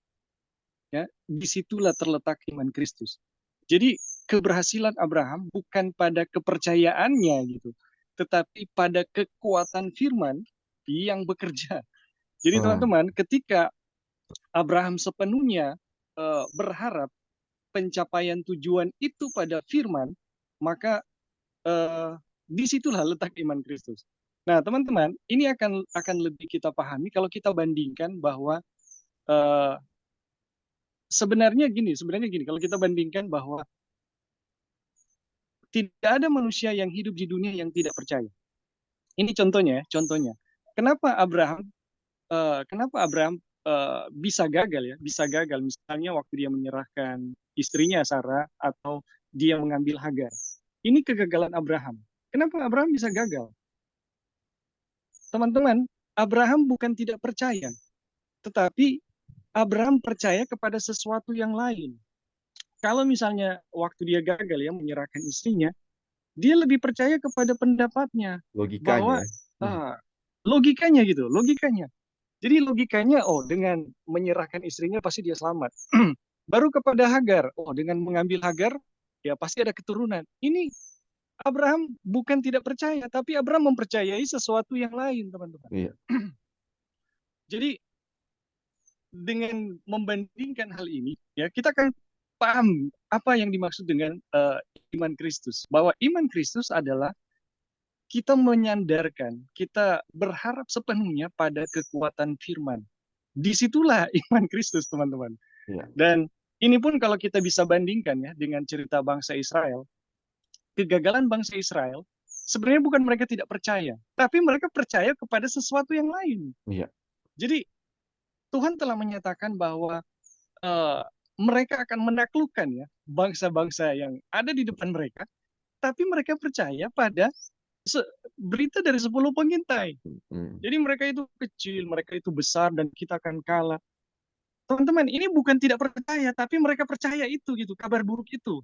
ya, disitulah terletak iman Kristus. Jadi, keberhasilan Abraham bukan pada kepercayaannya gitu, tetapi pada kekuatan firman yang bekerja. Jadi teman-teman, ketika Abraham sepenuhnya berharap pencapaian tujuan itu pada firman, maka disitulah letak iman Kristus. Nah, teman-teman, ini akan lebih kita pahami kalau kita bandingkan bahwa sebenarnya gini, kalau kita bandingkan bahwa tidak ada manusia yang hidup di dunia yang tidak percaya. Ini contohnya. Kenapa Abraham bisa gagal ya? Bisa gagal misalnya waktu dia menyerahkan istrinya Sarah atau dia mengambil Hagar. Ini kegagalan Abraham. Kenapa Abraham bisa gagal? Teman-teman, Abraham bukan tidak percaya, tetapi Abraham percaya kepada sesuatu yang lain. Kalau misalnya waktu dia gagal ya menyerahkan istrinya, dia lebih percaya kepada pendapatnya, logikanya. bahwa logikanya gitu, logikanya. Jadi logikanya, oh dengan menyerahkan istrinya pasti dia selamat. Baru kepada Hagar, oh dengan mengambil Hagar, ya pasti ada keturunan. Ini Abraham bukan tidak percaya, tapi Abraham mempercayai sesuatu yang lain, teman-teman. Iya. Jadi dengan membandingkan hal ini, ya kita akan paham apa yang dimaksud dengan iman Kristus. Bahwa iman Kristus adalah kita menyandarkan, kita berharap sepenuhnya pada kekuatan firman. Disitulah iman Kristus, teman-teman. Iya. Dan ini pun kalau kita bisa bandingkan ya dengan cerita bangsa Israel, kegagalan bangsa Israel sebenarnya bukan mereka tidak percaya, tapi mereka percaya kepada sesuatu yang lain. Iya. Jadi Tuhan telah menyatakan bahwa mereka akan menaklukkan ya bangsa-bangsa yang ada di depan mereka, tapi mereka percaya pada berita dari 10 pengintai. Jadi mereka itu kecil, mereka itu besar, dan kita akan kalah. Teman-teman, ini bukan tidak percaya, tapi mereka percaya itu gitu, kabar buruk itu.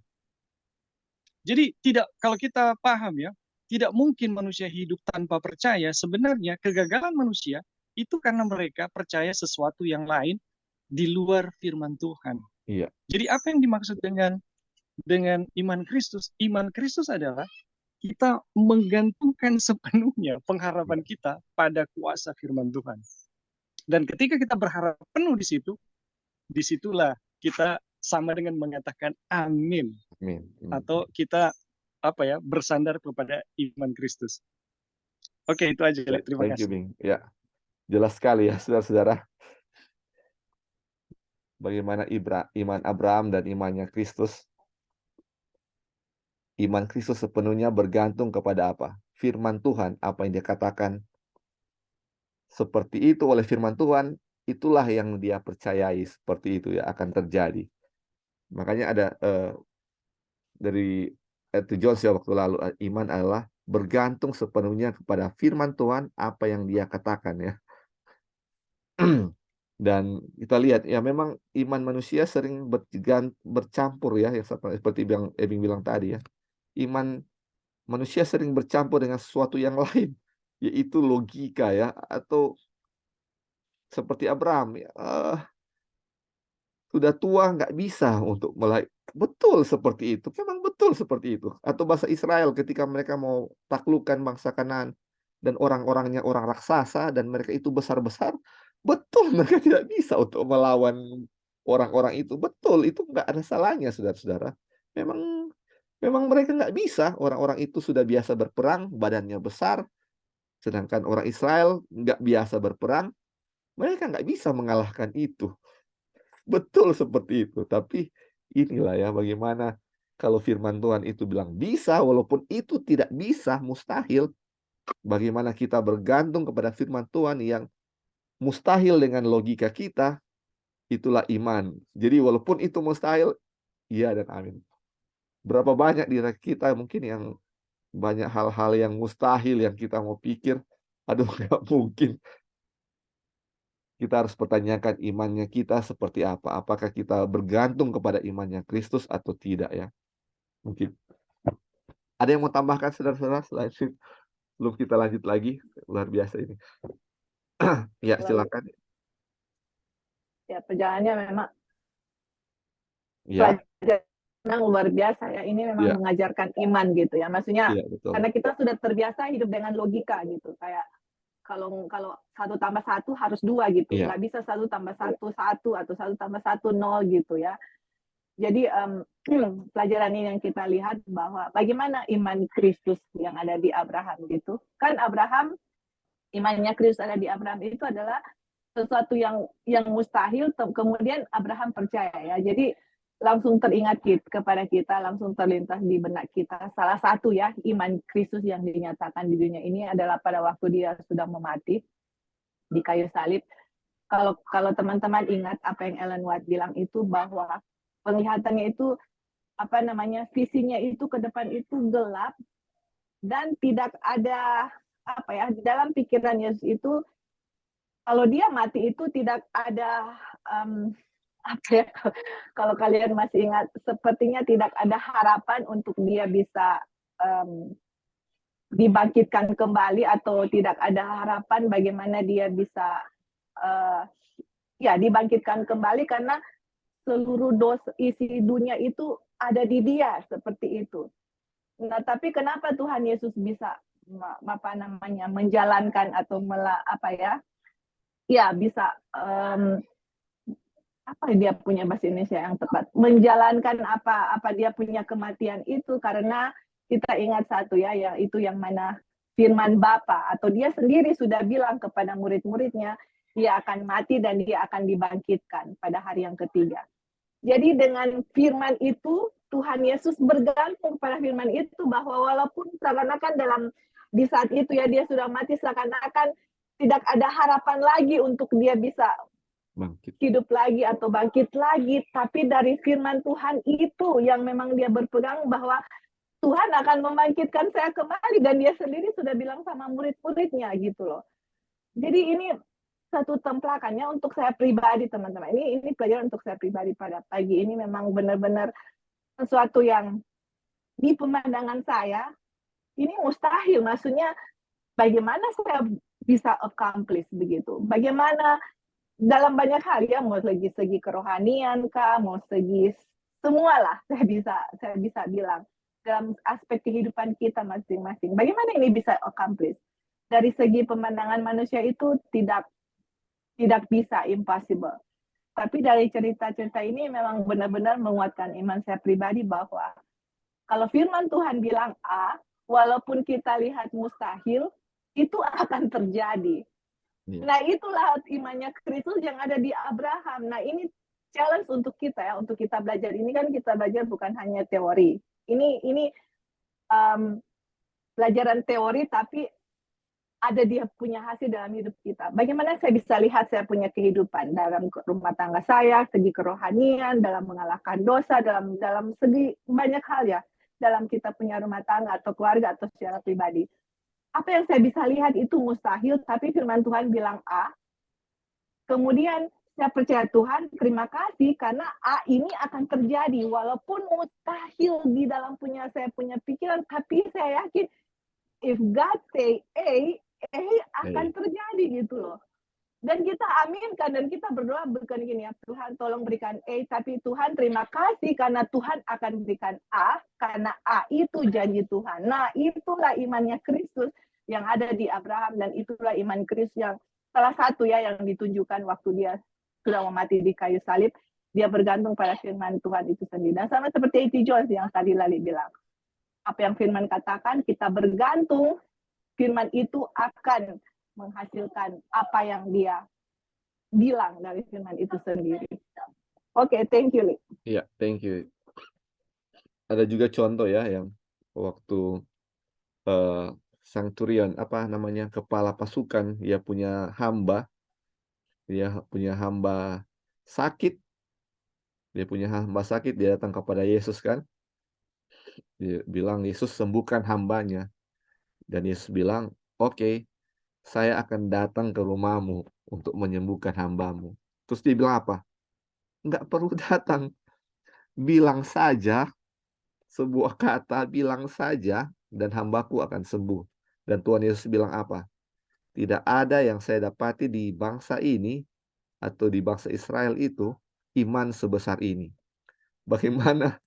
Jadi tidak, kalau kita paham ya, tidak mungkin manusia hidup tanpa percaya. Sebenarnya kegagalan manusia itu karena mereka percaya sesuatu yang lain di luar firman Tuhan. Iya. Jadi apa yang dimaksud dengan iman Kristus? Iman Kristus adalah kita menggantungkan sepenuhnya pengharapan kita pada kuasa firman Tuhan. Dan ketika kita berharap penuh di situ, disitulah kita sama dengan mengatakan amin. Amin. Atau kita bersandar kepada iman Kristus. Oke, itu aja. Ya, Terima thank you, kasih. Bing. Ya, jelas sekali ya, saudara-saudara. Bagaimana iman Abraham dan imannya Kristus. Iman Kristus sepenuhnya bergantung kepada apa? Firman Tuhan, apa yang dia katakan. Seperti itu oleh firman Tuhan, itulah yang dia percayai, seperti itu ya akan terjadi. Makanya ada dari Jones ya waktu lalu, iman adalah bergantung sepenuhnya kepada firman Tuhan, apa yang dia katakan ya. Dan kita lihat ya memang iman manusia sering bercampur ya, yang seperti yang Ebing bilang tadi ya. Iman manusia sering bercampur dengan sesuatu yang lain, yaitu logika ya, atau seperti Abraham ya, sudah tua nggak bisa untuk mulai. Betul seperti itu, memang betul seperti itu. Atau bangsa Israel ketika mereka mau taklukkan bangsa Kanaan dan orang-orangnya orang raksasa dan mereka itu besar-besar, betul mereka tidak bisa untuk melawan orang-orang itu. Betul, itu nggak ada salahnya, saudara-saudara. Memang mereka nggak bisa. Orang-orang itu sudah biasa berperang, badannya besar, sedangkan orang Israel nggak biasa berperang, mereka nggak bisa mengalahkan itu. Betul seperti itu. Tapi inilah ya bagaimana kalau firman Tuhan itu bilang bisa, walaupun itu tidak bisa, mustahil. Bagaimana kita bergantung kepada firman Tuhan yang mustahil dengan logika kita, itulah iman. Jadi walaupun itu mustahil, iya dan amin. Berapa banyak di kita mungkin yang banyak hal-hal yang mustahil yang kita mau pikir, aduh nggak mungkin. Kita harus pertanyakan imannya kita seperti apa. Apakah kita bergantung kepada imannya Kristus atau tidak ya. Mungkin. Ada yang mau tambahkan saudara-saudara sebelum kita lanjut lagi? Luar biasa ini. Ya, silakan. Ya, perjalanannya memang Ya. memang luar biasa ya. Ini memang Ya. mengajarkan iman gitu ya. Maksudnya Ya, betul. karena kita sudah terbiasa hidup dengan logika gitu. Kayak kalau 1 tambah 1 harus 2 gitu. Ya. Nggak bisa 1 tambah 1 1 atau 1 tambah 1 0 gitu ya. Jadi pelajaran ini yang kita lihat bahwa bagaimana iman Kristus yang ada di Abraham gitu. Kan Abraham, imannya Kristus ada di Abraham itu adalah sesuatu yang mustahil, kemudian Abraham percaya ya. Jadi langsung teringat kepada kita, langsung terlintas di benak kita. Salah satu ya iman Kristus yang dinyatakan di dunia ini adalah pada waktu dia sudah mati di kayu salib. Kalau teman-teman ingat apa yang Ellen White bilang itu, bahwa penglihatannya itu visinya itu ke depan itu gelap dan tidak ada dalam pikiran Yesus itu kalau dia mati itu tidak ada kalau kalian masih ingat, sepertinya tidak ada harapan untuk dia bisa dibangkitkan kembali, atau tidak ada harapan bagaimana dia bisa ya dibangkitkan kembali karena seluruh dosa isi dunia itu ada di Dia, seperti itu. Nah, tapi kenapa Tuhan Yesus bisa menjalankan atau bisa apa dia punya bahasa Indonesia yang tepat, menjalankan apa dia punya kematian itu, karena kita ingat satu ya, itu yang mana firman Bapa, atau dia sendiri sudah bilang kepada murid-muridnya, dia akan mati dan dia akan dibangkitkan pada hari yang ketiga. Jadi dengan firman itu, Tuhan Yesus bergantung pada firman itu, bahwa walaupun seakan-akan di saat itu ya dia sudah mati, seakan-akan tidak ada harapan lagi untuk dia bisa hidup lagi atau bangkit lagi, tapi dari firman Tuhan itu yang memang dia berpegang bahwa Tuhan akan membangkitkan saya kembali, dan dia sendiri sudah bilang sama murid-muridnya gitu loh. Jadi ini satu templakannya untuk saya pribadi, teman-teman. Ini pelajaran untuk saya pribadi pada pagi ini, memang benar-benar sesuatu yang di pemandangan saya ini mustahil. Maksudnya bagaimana saya bisa accomplish begitu? Bagaimana dalam banyak hal ya, mau segi kerohanian kah, mau segi semualah, saya bisa bilang dalam aspek kehidupan kita masing-masing. Bagaimana ini bisa accomplish? Dari segi pemandangan manusia itu tidak bisa, impossible. Tapi dari cerita-cerita ini memang benar-benar menguatkan iman saya pribadi bahwa kalau firman Tuhan bilang A, walaupun kita lihat mustahil, itu akan terjadi. Nah, itulah imannya Kristus yang ada di Abraham. Nah, ini challenge untuk kita ya, untuk kita belajar. Ini kan kita belajar bukan hanya teori. Ini pelajaran teori, tapi ada dia punya hasil dalam hidup kita. Bagaimana saya bisa lihat saya punya kehidupan dalam rumah tangga saya, segi kerohanian, dalam mengalahkan dosa, dalam segi banyak hal ya, dalam kita punya rumah tangga atau keluarga atau secara pribadi. Apa yang saya bisa lihat itu mustahil, tapi firman Tuhan bilang A. Kemudian saya percaya Tuhan, terima kasih karena A ini akan terjadi. Walaupun mustahil di dalam saya punya pikiran, tapi saya yakin if God say A akan terjadi gitu loh. Dan kita aminkan dan kita berdoa bukan gini ya, Tuhan tolong berikan A, tapi Tuhan terima kasih karena Tuhan akan berikan A, karena A itu janji Tuhan. Nah, itulah imannya Kristus yang ada di Abraham, dan itulah iman Kristus yang salah satu ya yang ditunjukkan waktu dia sudah mati di kayu salib. Dia bergantung pada firman Tuhan itu sendiri. Dan sama seperti A.T. Jones yang tadi Lali bilang. Apa yang firman katakan, kita bergantung, firman itu akan menghasilkan apa yang dia bilang dari firman itu sendiri. Oke, thank you, Li. Iya, thank you. Ada juga contoh ya yang waktu Centurion, apa namanya, kepala pasukan, dia punya hamba sakit. Dia punya hamba sakit, dia datang kepada Yesus kan. Dia bilang, Yesus sembuhkan hambanya. Dan Yesus bilang, oke, saya akan datang ke rumahmu untuk menyembuhkan hambamu. Terus dia bilang apa? Enggak perlu datang. Bilang saja, sebuah kata, bilang saja, dan hambaku akan sembuh. Dan Tuhan Yesus bilang apa? Tidak ada yang saya dapati di bangsa ini, atau di bangsa Israel itu, iman sebesar ini. Bagaimana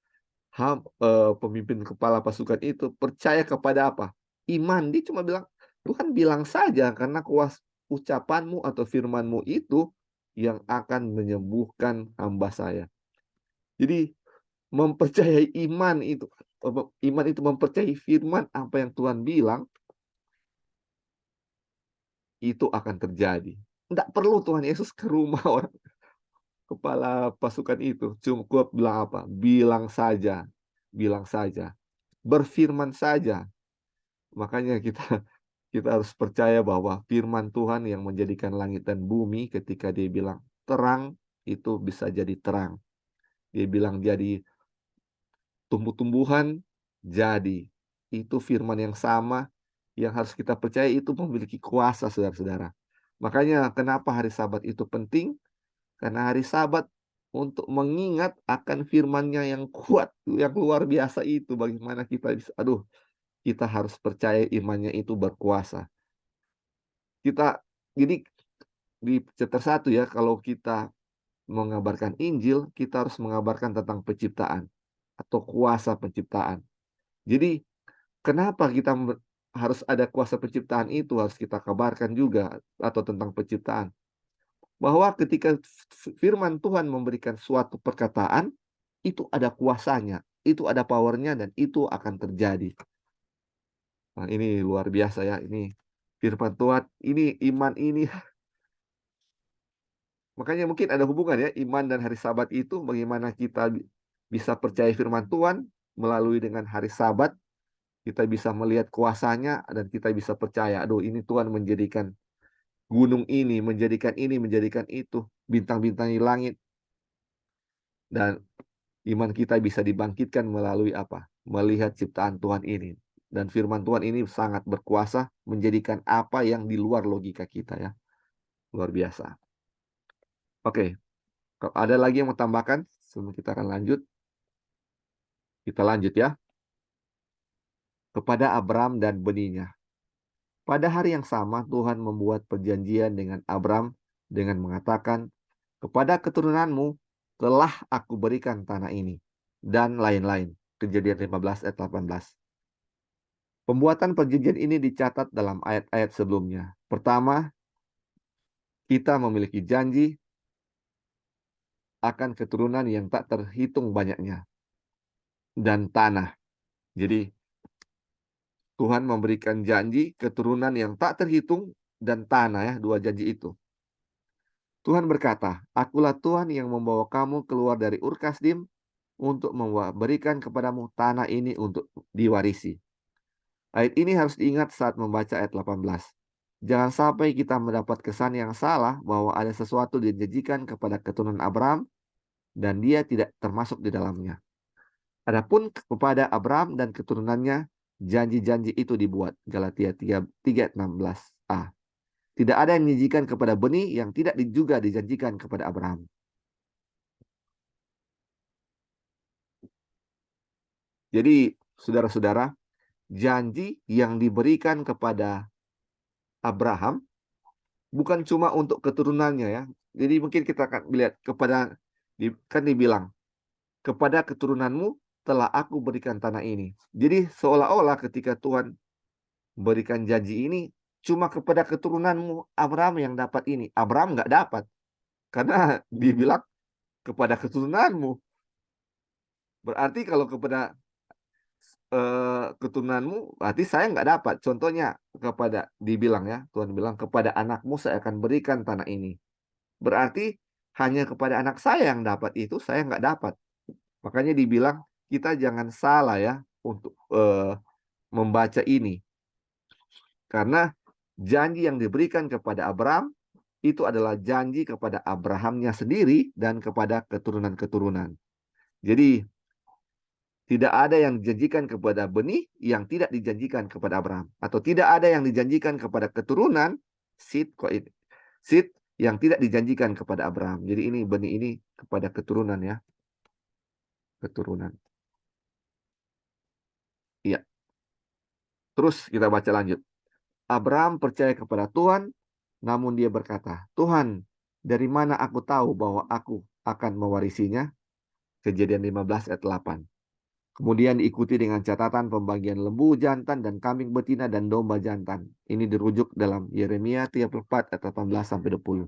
pemimpin kepala pasukan itu percaya kepada apa? Iman. Dia cuma bilang, Tuhan bilang saja, karena kuasa ucapanmu atau firmanmu itu yang akan menyembuhkan hamba saya. Jadi mempercayai iman itu mempercayai firman apa yang Tuhan bilang, itu akan terjadi. Enggak perlu Tuhan Yesus ke rumah orang kepala pasukan itu. Cukup bilang apa? Bilang saja. Berfirman saja. Makanya kita harus percaya bahwa firman Tuhan yang menjadikan langit dan bumi, ketika dia bilang terang, itu bisa jadi terang. Dia bilang jadi tumbuh-tumbuhan, jadi. Itu firman yang sama yang harus kita percaya, itu memiliki kuasa, saudara-saudara. Makanya kenapa hari Sabat itu penting? Karena hari Sabat untuk mengingat akan firman-Nya yang kuat, yang luar biasa itu. Bagaimana kita bisa, kita harus percaya imannya itu berkuasa. Jadi di chapter 1 ya, kalau kita mengabarkan Injil, kita harus mengabarkan tentang penciptaan atau kuasa penciptaan. Jadi, kenapa kita harus ada kuasa penciptaan itu, harus kita kabarkan juga atau tentang penciptaan. Bahwa ketika firman Tuhan memberikan suatu perkataan, itu ada kuasanya, itu ada powernya, dan itu akan terjadi. Nah, ini luar biasa ya, ini firman Tuhan, ini iman ini. Makanya mungkin ada hubungan ya, iman dan hari Sabat itu, bagaimana kita bisa percaya firman Tuhan melalui dengan hari Sabat, kita bisa melihat kuasanya dan kita bisa percaya, aduh ini Tuhan menjadikan gunung ini, menjadikan itu, bintang-bintang di langit. Dan iman kita bisa dibangkitkan melalui apa? Melihat ciptaan Tuhan ini. Dan firman Tuhan ini sangat berkuasa menjadikan apa yang di luar logika kita ya. Luar biasa. Oke, kalau ada lagi yang mau tambahkan sebelum kita akan lanjut? Kita lanjut ya. Kepada Abram dan benihnya. Pada hari yang sama Tuhan membuat perjanjian dengan Abram dengan mengatakan, kepada keturunanmu telah aku berikan tanah ini, dan lain-lain. Kejadian 15 ayat 18. Pembuatan perjanjian ini dicatat dalam ayat-ayat sebelumnya. Pertama, kita memiliki janji akan keturunan yang tak terhitung banyaknya, dan tanah. Jadi, Tuhan memberikan janji keturunan yang tak terhitung dan tanah ya, dua janji itu. Tuhan berkata, akulah Tuhan yang membawa kamu keluar dari Ur Kasdim untuk memberikan kepadamu tanah ini untuk diwarisi. Ayat ini harus diingat saat membaca ayat 18. Jangan sampai kita mendapat kesan yang salah bahwa ada sesuatu dijanjikan kepada keturunan Abraham dan dia tidak termasuk di dalamnya. Adapun kepada Abraham dan keturunannya, janji-janji itu dibuat. Galatia 3:16a. Tidak ada yang dijanjikan kepada benih yang tidak juga dijanjikan kepada Abraham. Jadi, saudara-saudara, janji yang diberikan kepada Abraham bukan cuma untuk keturunannya ya. Jadi mungkin kita akan melihat kan dibilang, kepada keturunanmu telah aku berikan tanah ini. Jadi seolah-olah ketika Tuhan berikan janji ini, cuma kepada keturunanmu Abraham yang dapat ini. Abraham nggak dapat. Karena dibilang kepada keturunanmu. Berarti kalau kepada keturunanmu, berarti saya nggak dapat. Contohnya dibilang ya, Tuhan bilang kepada anakmu saya akan berikan tanah ini. Berarti hanya kepada anak saya yang dapat itu, saya nggak dapat. Makanya dibilang kita jangan salah ya untuk membaca ini. Karena janji yang diberikan kepada Abraham itu adalah janji kepada Abrahamnya sendiri dan kepada keturunan-keturunan. Jadi tidak ada yang dijanjikan kepada benih yang tidak dijanjikan kepada Abraham. Atau tidak ada yang dijanjikan kepada keturunan seed yang tidak dijanjikan kepada Abraham. Jadi ini benih ini kepada keturunan ya. Keturunan. Iya. Terus kita baca lanjut. Abraham percaya kepada Tuhan, namun dia berkata, Tuhan, dari mana aku tahu bahwa aku akan mewarisinya? Kejadian 15 ayat 8. Kemudian diikuti dengan catatan pembagian lembu jantan dan kambing betina dan domba jantan. Ini dirujuk dalam Yeremia 34 ayat 18 sampai 20.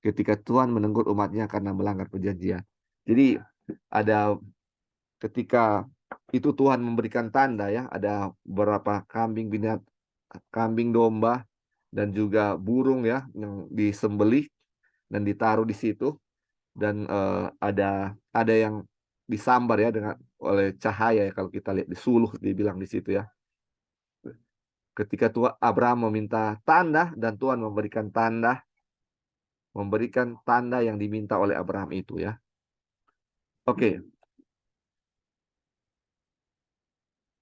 Ketika Tuhan menegur umatnya karena melanggar perjanjian. Jadi ada ketika itu Tuhan memberikan tanda ya, ada beberapa kambing domba dan juga burung ya yang disembelih dan ditaruh di situ, dan ada yang disambar ya oleh cahaya ya, kalau kita lihat di suluh dibilang di situ ya. Ketika Abraham meminta tanda dan Tuhan memberikan tanda yang diminta oleh Abraham itu ya. Oke.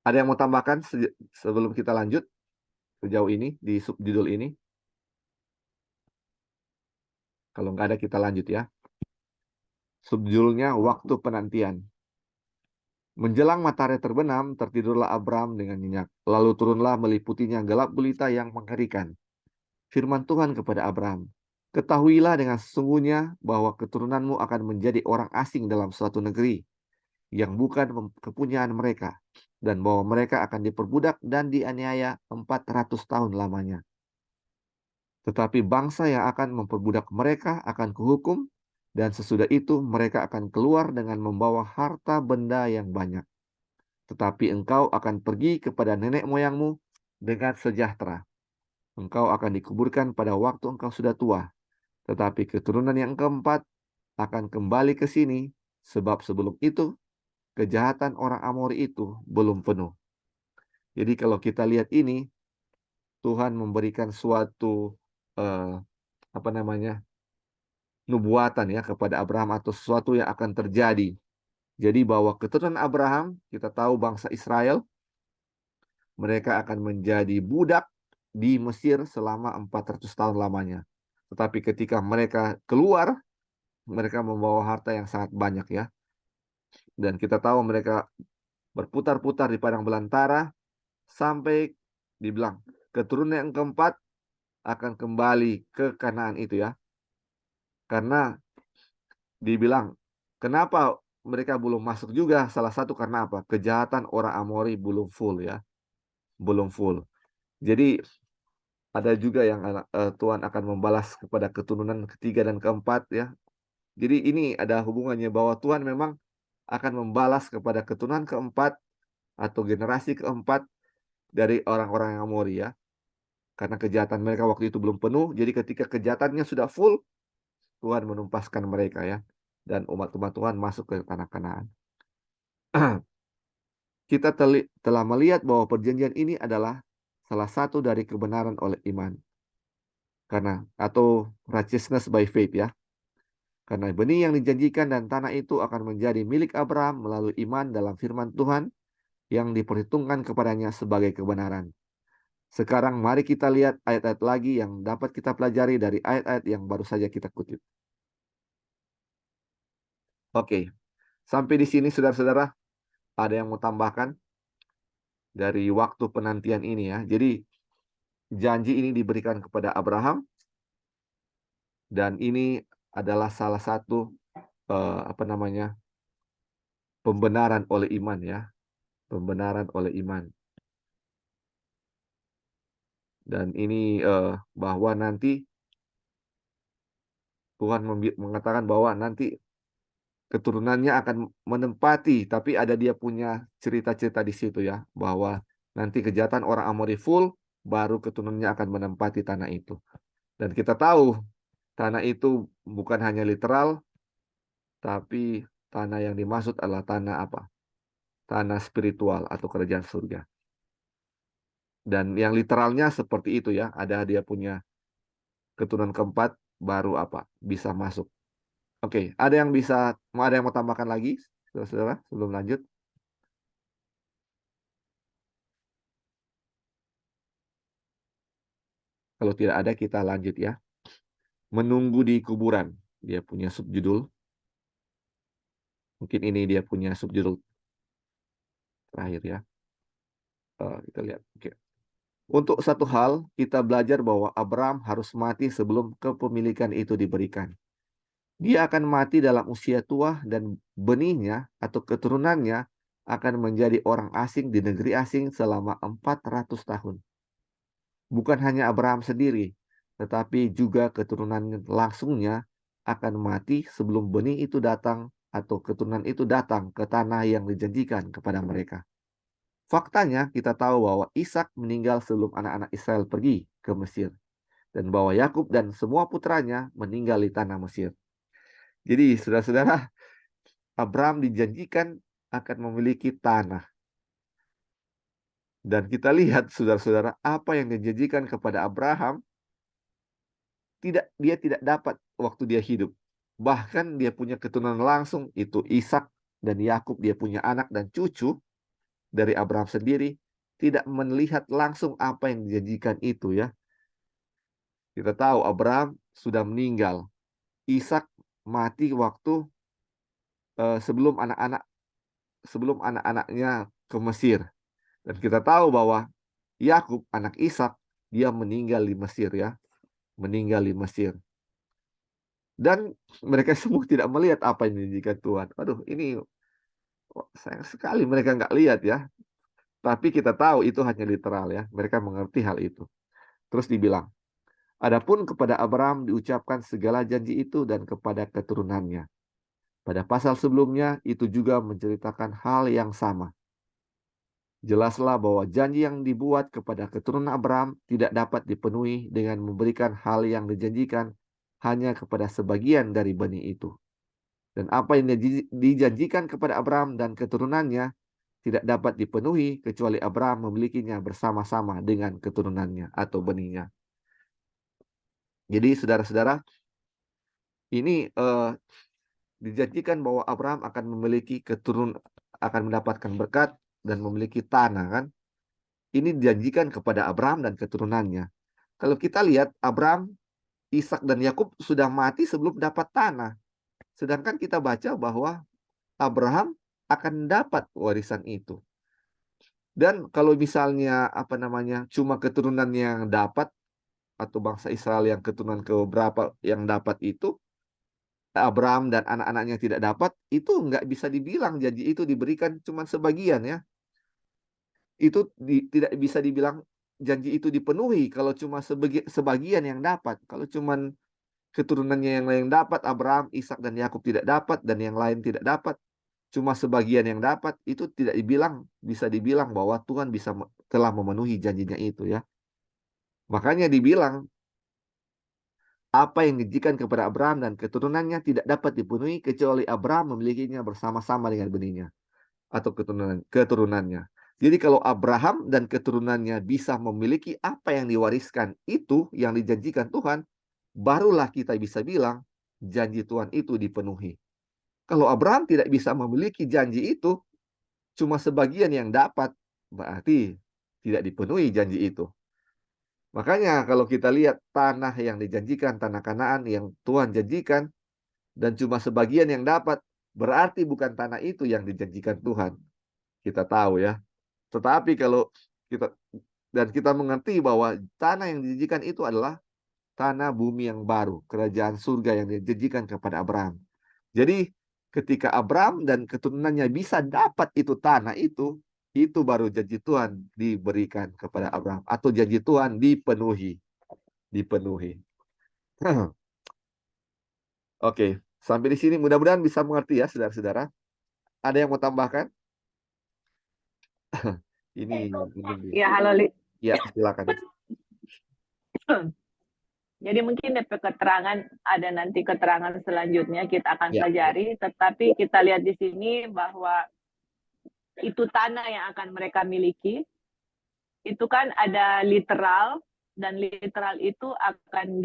Ada yang mau tambahkan sebelum kita lanjut sejauh ini di subjudul ini? Kalau nggak ada kita lanjut ya. Subjudulnya waktu penantian. Menjelang matahari terbenam, tertidurlah Abram dengan nyenyak. Lalu turunlah meliputinya gelap gulita yang mengerikan. Firman Tuhan kepada Abram, Ketahuilah dengan sesungguhnya bahwa keturunanmu akan menjadi orang asing dalam suatu negeri yang bukan kepunyaan mereka, dan bahwa mereka akan diperbudak dan dianiaya 400 tahun lamanya. Tetapi bangsa yang akan memperbudak mereka akan kuhukum, dan sesudah itu mereka akan keluar dengan membawa harta benda yang banyak. Tetapi engkau akan pergi kepada nenek moyangmu dengan sejahtera. Engkau akan dikuburkan pada waktu engkau sudah tua. Tetapi keturunan yang keempat akan kembali ke sini, sebab sebelum itu kejahatan orang Amori itu belum penuh. Jadi kalau kita lihat ini, Tuhan memberikan suatu nubuatan ya kepada Abraham atau sesuatu yang akan terjadi. Jadi bahwa keturunan Abraham, kita tahu bangsa Israel, mereka akan menjadi budak di Mesir selama 400 tahun lamanya. Tetapi ketika mereka keluar, mereka membawa harta yang sangat banyak ya. Dan kita tahu mereka berputar-putar di padang belantara sampai dibilang keturunan yang keempat akan kembali ke Kanaan itu ya. Karena dibilang kenapa mereka belum masuk juga, salah satu karena apa? Kejahatan orang Amori belum full ya. Belum full. Jadi ada juga yang Tuhan akan membalas kepada keturunan ketiga dan keempat ya. Jadi ini ada hubungannya bahwa Tuhan memang akan membalas kepada keturunan keempat atau generasi keempat dari orang-orang yang Amori ya. Karena kejahatan mereka waktu itu belum penuh, jadi ketika kejahatannya sudah full, Tuhan menumpaskan mereka ya. Dan umat-umat Tuhan masuk ke tanah Kanaan. Kita telah melihat bahwa perjanjian ini adalah salah satu dari kebenaran oleh iman. Atau righteousness by faith ya. Karena benih yang dijanjikan dan tanah itu akan menjadi milik Abraham melalui iman dalam firman Tuhan yang diperhitungkan kepadanya sebagai kebenaran. Sekarang mari kita lihat ayat-ayat lagi yang dapat kita pelajari dari ayat-ayat yang baru saja kita kutip. Oke, sampai di sini saudara-saudara, ada yang mau tambahkan dari waktu penantian ini ya. Jadi janji ini diberikan kepada Abraham dan ini adalah salah satu pembenaran oleh iman ya. Pembenaran oleh iman. Dan ini bahwa nanti Tuhan mengatakan bahwa nanti keturunannya akan menempati, tapi ada dia punya cerita-cerita di situ ya, bahwa nanti kejahatan orang Amori full, baru keturunannya akan menempati tanah itu. Dan kita tahu tanah itu bukan hanya literal, tapi tanah yang dimaksud adalah tanah apa? Tanah spiritual atau kerajaan surga. Dan yang literalnya seperti itu ya, ada dia punya keturunan keempat, baru apa? Bisa masuk. Oke, ada yang mau tambahkan lagi, saudara-saudara, sebelum lanjut? Kalau tidak ada, kita lanjut ya. Menunggu di kuburan. Dia punya subjudul. Mungkin ini dia punya subjudul terakhir ya. Kita lihat. Oke. Untuk satu hal, kita belajar bahwa Abraham harus mati sebelum kepemilikan itu diberikan. Dia akan mati dalam usia tua dan benihnya atau keturunannya akan menjadi orang asing di negeri asing selama 400 tahun. Bukan hanya Abraham sendiri, tetapi juga keturunan langsungnya akan mati sebelum benih itu datang atau keturunan itu datang ke tanah yang dijanjikan kepada mereka. Faktanya kita tahu bahwa Ishak meninggal sebelum anak-anak Israel pergi ke Mesir. Dan bahwa Yakub dan semua putranya meninggal di tanah Mesir. Jadi saudara-saudara, Abraham dijanjikan akan memiliki tanah. Dan kita lihat saudara-saudara, apa yang dijanjikan kepada Abraham, dia tidak dapat waktu dia hidup. Bahkan dia punya keturunan langsung, itu Ishak dan Yakub, dia punya anak dan cucu dari Abraham sendiri, tidak melihat langsung apa yang dijanjikan itu ya. Kita tahu Abraham sudah meninggal. Ishak mati waktu sebelum anak-anaknya ke Mesir. Dan kita tahu bahwa Yakub, anak Ishak, dia meninggal di Mesir ya. Meninggal di Mesir. Dan mereka semua tidak melihat apa yang dijanjikan Tuhan. Aduh, ini sayang sekali mereka nggak lihat ya. Tapi kita tahu itu hanya literal ya. Mereka mengerti hal itu. Terus dibilang, adapun kepada Abraham diucapkan segala janji itu dan kepada keturunannya. Pada pasal sebelumnya itu juga menceritakan hal yang sama. Jelaslah bahwa janji yang dibuat kepada keturunan Abraham tidak dapat dipenuhi dengan memberikan hal yang dijanjikan hanya kepada sebagian dari benih itu. Dan apa yang dijanjikan kepada Abraham dan keturunannya tidak dapat dipenuhi kecuali Abraham memilikinya bersama-sama dengan keturunannya atau benihnya. Jadi saudara-saudara, ini dijanjikan bahwa Abraham akan memiliki akan mendapatkan berkat dan memiliki tanah kan. Ini dijanjikan kepada Abraham dan keturunannya. Kalau kita lihat Abraham, Ishak dan Yakub sudah mati sebelum dapat tanah. Sedangkan kita baca bahwa Abraham akan dapat warisan itu. Dan kalau misalnya cuma keturunan yang dapat atau bangsa Israel yang keturunan keberapa yang dapat itu, Abraham dan anak-anaknya tidak dapat, itu nggak bisa dibilang janji itu diberikan cuma sebagian ya. Itu tidak bisa dibilang janji itu dipenuhi kalau cuma sebagian yang dapat. Kalau cuma keturunannya yang lain dapat, Abraham, Ishak dan Yakub tidak dapat dan yang lain tidak dapat, cuma sebagian yang dapat, itu tidak bisa dibilang bahwa Tuhan telah memenuhi janjinya itu ya. Makanya dibilang apa yang dijanjikan kepada Abraham dan keturunannya tidak dapat dipenuhi kecuali Abraham memilikinya bersama-sama dengan benihnya atau keturunannya. Jadi kalau Abraham dan keturunannya bisa memiliki apa yang diwariskan itu yang dijanjikan Tuhan, barulah kita bisa bilang janji Tuhan itu dipenuhi. Kalau Abraham tidak bisa memiliki janji itu, cuma sebagian yang dapat, berarti tidak dipenuhi janji itu. Makanya kalau kita lihat tanah yang dijanjikan, tanah Kanaan yang Tuhan janjikan, dan cuma sebagian yang dapat, berarti bukan tanah itu yang dijanjikan Tuhan. Kita tahu ya. Tetapi kalau kita mengerti bahwa tanah yang dijanjikan itu adalah tanah bumi yang baru, kerajaan surga yang dijanjikan kepada Abraham. Jadi ketika Abraham dan keturunannya bisa dapat itu tanah itu baru janji Tuhan diberikan kepada Abraham atau janji Tuhan dipenuhi. Oke, sampai di sini mudah-mudahan bisa mengerti ya saudara-saudara. Ada yang mau tambahkan? Ini Ya, halo Li. ya, silakan. Jadi mungkin keterangan ada nanti keterangan selanjutnya kita akan Ya. pelajari, tetapi kita lihat di sini bahwa itu tanah yang akan mereka miliki. Itu kan ada literal, dan literal itu akan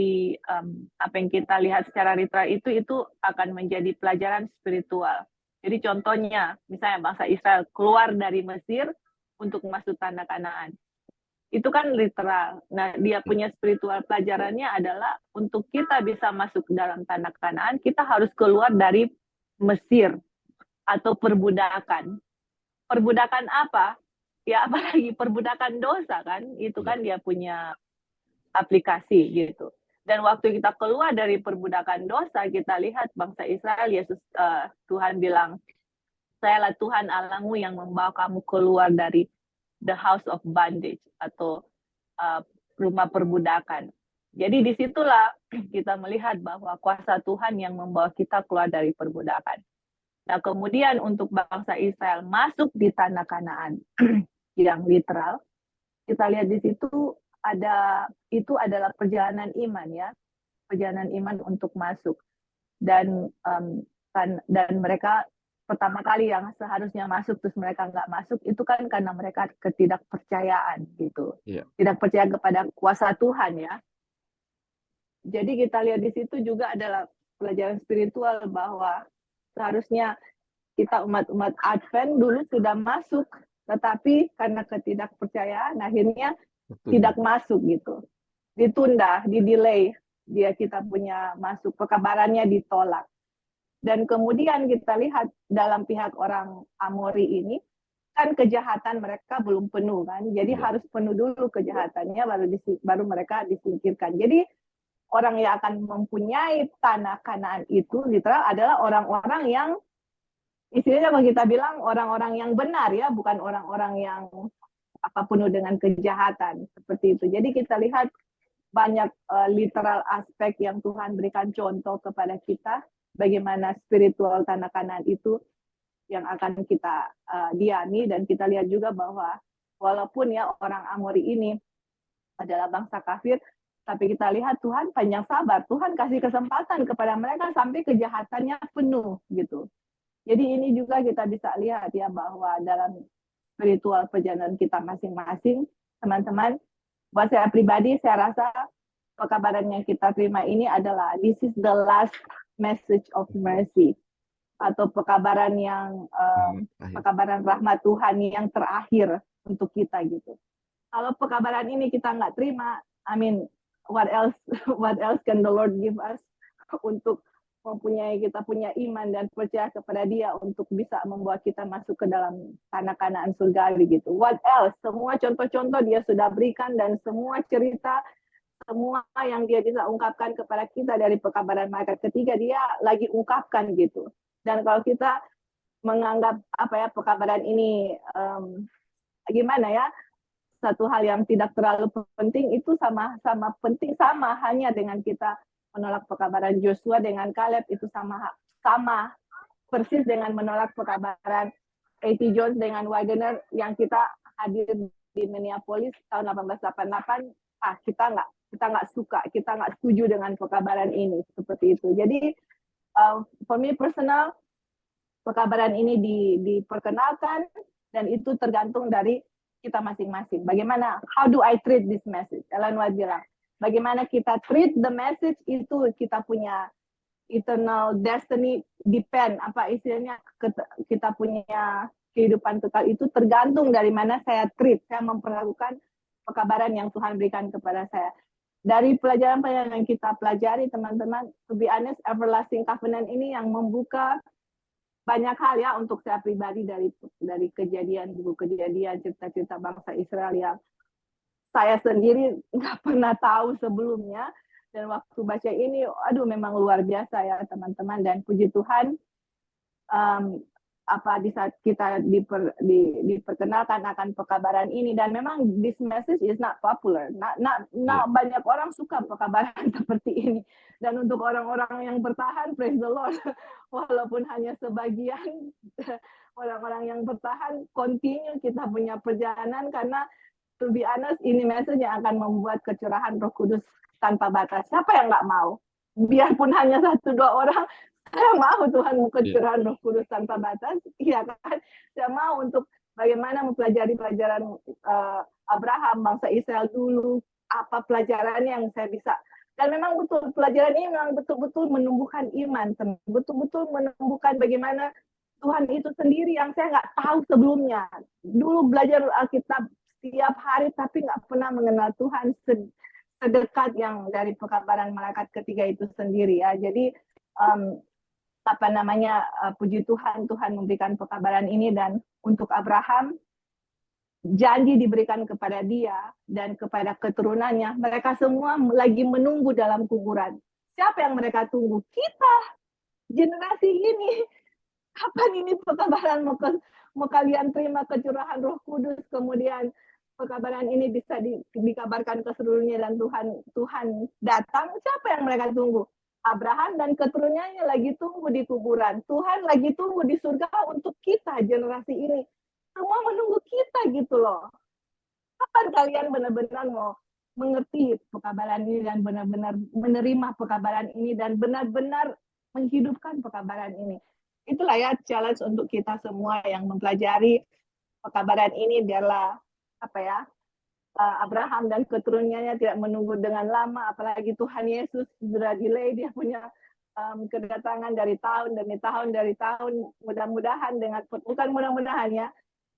apa yang kita lihat secara literal itu akan menjadi pelajaran spiritual. Jadi contohnya, misalnya bangsa Israel keluar dari Mesir untuk masuk tanah Kanaan. Itu kan literal. Nah, dia punya spiritual pelajarannya adalah untuk kita bisa masuk ke dalam tanah Kanaan, kita harus keluar dari Mesir atau perbudakan. Perbudakan apa? Ya apalagi perbudakan dosa kan, itu kan dia punya aplikasi gitu. Dan waktu kita keluar dari perbudakan dosa, kita lihat bangsa Israel, Tuhan bilang, sayalah Tuhan Allahmu yang membawa kamu keluar dari the house of bondage atau rumah perbudakan. Jadi disitulah kita melihat bahwa kuasa Tuhan yang membawa kita keluar dari perbudakan. Nah, kemudian untuk bangsa Israel masuk di tanah Kanaan yang literal, kita lihat di situ itu adalah perjalanan iman ya, perjalanan iman untuk masuk. Dan mereka pertama kali yang seharusnya masuk terus mereka nggak masuk itu kan karena mereka ketidakpercayaan gitu, tidak percaya kepada kuasa Tuhan ya. Jadi kita lihat di situ juga adalah pelajaran spiritual bahwa seharusnya kita umat-umat Advent dulu sudah masuk, tetapi karena ketidakpercayaan akhirnya tidak masuk gitu, ditunda, didelay, kita punya masuk, pekabarannya ditolak. Dan kemudian kita lihat dalam pihak orang Amori ini, kan kejahatan mereka belum penuh kan, jadi harus penuh dulu kejahatannya baru mereka disingkirkan. Jadi orang yang akan mempunyai tanah Kanaan itu literal adalah orang-orang yang istilahnya kalau kita bilang orang-orang yang benar ya, bukan orang-orang yang penuh dengan kejahatan seperti itu. Jadi kita lihat banyak literal aspek yang Tuhan berikan contoh kepada kita bagaimana spiritual tanah Kanaan itu yang akan kita diami, dan kita lihat juga bahwa walaupun ya orang Amori ini adalah bangsa kafir, tapi kita lihat Tuhan panjang sabar, Tuhan kasih kesempatan kepada mereka sampai kejahatannya penuh gitu. Jadi ini juga kita bisa lihat ya bahwa dalam spiritual perjalanan kita masing-masing, teman-teman, buat saya pribadi, saya rasa pekabaran yang kita terima ini adalah this is the last message of mercy, atau pekabaran yang pekabaran rahmat Tuhan yang terakhir untuk kita gitu. Kalau pekabaran ini kita nggak terima, I mean, what else can the Lord give us untuk kita punya iman dan percaya kepada Dia untuk bisa membawa kita masuk ke dalam tanah Kanaan surgawi gitu. What else? Semua contoh-contoh Dia sudah berikan, dan semua cerita, semua yang Dia bisa ungkapkan kepada kita dari pekabaran malaikat ketiga, Dia lagi ungkapkan gitu. Dan kalau kita menganggap pekabaran ini gimana ya, satu hal yang tidak terlalu penting, itu sama penting, sama hanya dengan kita menolak pekabaran Joshua dengan Caleb, itu sama persis dengan menolak pekabaran A.T. Jones dengan Wagner yang kita hadir di Minneapolis tahun 1888. Kita nggak suka, kita nggak setuju dengan pekabaran ini seperti itu. Jadi for me personal, pekabaran ini diperkenalkan, dan itu tergantung dari kita masing-masing. Bagaimana, how do I treat this message? Ellen White bilang, bagaimana kita treat the message itu kita punya eternal destiny depend, istilahnya, kita punya kehidupan kekal itu tergantung dari mana saya treat, saya memperlakukan pekabaran yang Tuhan berikan kepada saya. Dari pelajaran-pelajaran yang kita pelajari, teman-teman, to be honest, everlasting covenant ini yang membuka banyak hal ya untuk saya pribadi dari buku kejadian, cerita-cerita bangsa Israel yang saya sendiri nggak pernah tahu sebelumnya, dan waktu baca ini, memang luar biasa ya teman-teman, dan puji Tuhan di saat kita diperkenalkan akan pekabaran ini, dan memang this message is not popular, banyak orang suka pekabaran seperti ini, dan untuk orang-orang yang bertahan, praise the Lord, walaupun hanya sebagian orang-orang yang bertahan, continue kita punya perjalanan, karena to be honest, ini message yang akan membuat kecurahan Roh Kudus tanpa batas. Siapa yang nggak mau? Biarpun hanya 1-2 orang, saya mau Tuhan kecurahan Roh Kudus tanpa batas. Iya kan? Saya mau untuk bagaimana mempelajari pelajaran Abraham, bangsa Israel dulu, apa pelajaran yang saya bisa. Dan memang betul, pelajaran ini memang betul-betul menumbuhkan iman, betul-betul menumbuhkan bagaimana Tuhan itu sendiri yang saya nggak tahu sebelumnya. Dulu belajar Alkitab setiap hari, tapi nggak pernah mengenal Tuhan sedekat yang dari pekabaran malaikat ketiga itu sendiri ya. Jadi puji Tuhan, Tuhan memberikan pekabaran ini, dan untuk Abraham janji diberikan kepada dia dan kepada keturunannya. Mereka semua lagi menunggu dalam kuburan. Siapa yang mereka tunggu? Kita, generasi ini. Kapan ini pekabaran mau kalian terima kecurahan Roh Kudus, kemudian pekabaran ini bisa dikabarkan ke seluruhnya, dan Tuhan datang? Siapa yang mereka tunggu? Abraham dan keturunannya lagi tunggu di kuburan. Tuhan lagi tunggu di surga untuk kita, generasi ini. Semua menunggu kita gitu loh. Kapan kalian benar-benar mau mengerti pekabaran ini dan benar-benar menerima pekabaran ini dan benar-benar menghidupkan pekabaran ini? Itulah ya challenge untuk kita semua yang mempelajari pekabaran ini, biarlah Abraham dan keturunannya tidak menunggu dengan lama, apalagi Tuhan Yesus sudah delay, dia punya kedatangan dari tahun demi tahun. Mudah-mudahan bukan mudah-mudahan ya,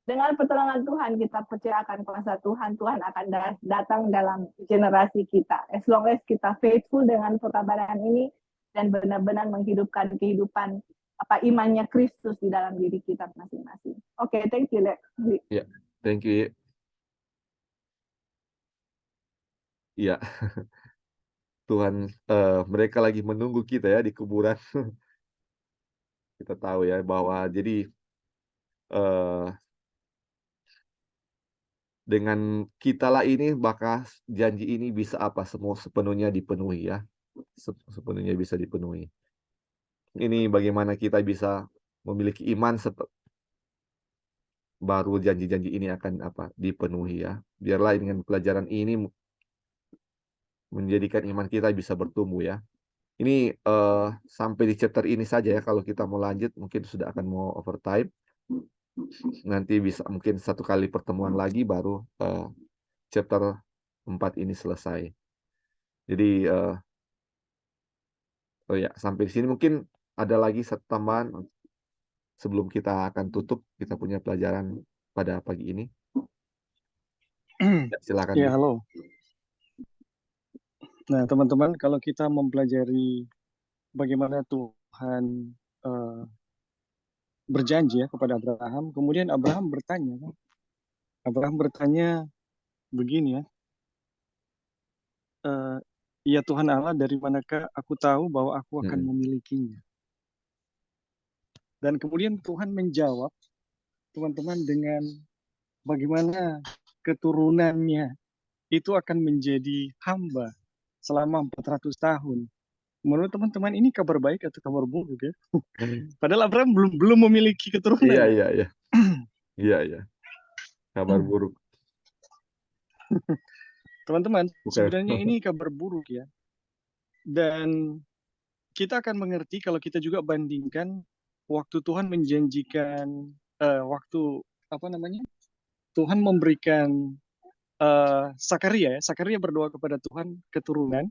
dengan pertolongan Tuhan kita percayakan kuasa Tuhan akan datang dalam generasi kita. As long as kita faithful dengan pekabaran ini dan benar-benar menghidupkan kehidupan imannya Kristus di dalam diri kita masing-masing. Oke, thank you, Lex. Ya, thank you. Ya. Tuhan, mereka lagi menunggu kita ya di kuburan. Kita tahu ya bahwa jadi, eee, dengan kitalah ini maka janji ini bisa apa, semua sepenuhnya dipenuhi ya, sepenuhnya bisa dipenuhi. Ini bagaimana kita bisa memiliki iman baru janji-janji ini akan apa, dipenuhi ya. Biarlah dengan pelajaran ini menjadikan iman kita bisa bertumbuh ya. Ini, sampai di chapter ini saja ya, kalau kita mau lanjut mungkin sudah akan mau overtime. Nanti bisa mungkin satu kali pertemuan lagi baru, chapter 4 ini selesai. Jadi, oh ya, sampai di sini mungkin ada lagi satu tambahan sebelum kita akan tutup kita punya pelajaran pada pagi ini. Ya, silakan, Ya, Dik. halo. Nah, teman-teman, kalau kita mempelajari bagaimana Tuhan berjanji ya kepada Abraham, kemudian Abraham bertanya, kan? Abraham bertanya begini ya, ya Tuhan Allah, dari manakah aku tahu bahwa aku akan Mhm, memilikinya? Dan kemudian Tuhan menjawab, teman-teman, dengan bagaimana keturunannya itu akan menjadi hamba selama 400 tahun. Menurut teman-teman ini kabar baik atau kabar buruk ya? Padahal Abraham belum memiliki keturunan iya ya. iya iya. Iya iya, kabar buruk. Teman-teman, Bukan. sebenarnya ini kabar buruk ya. Dan kita akan mengerti kalau kita juga bandingkan waktu Tuhan menjanjikan, waktu apa namanya? Tuhan memberikan Sakaria ya. Sakaria berdoa kepada Tuhan keturunan,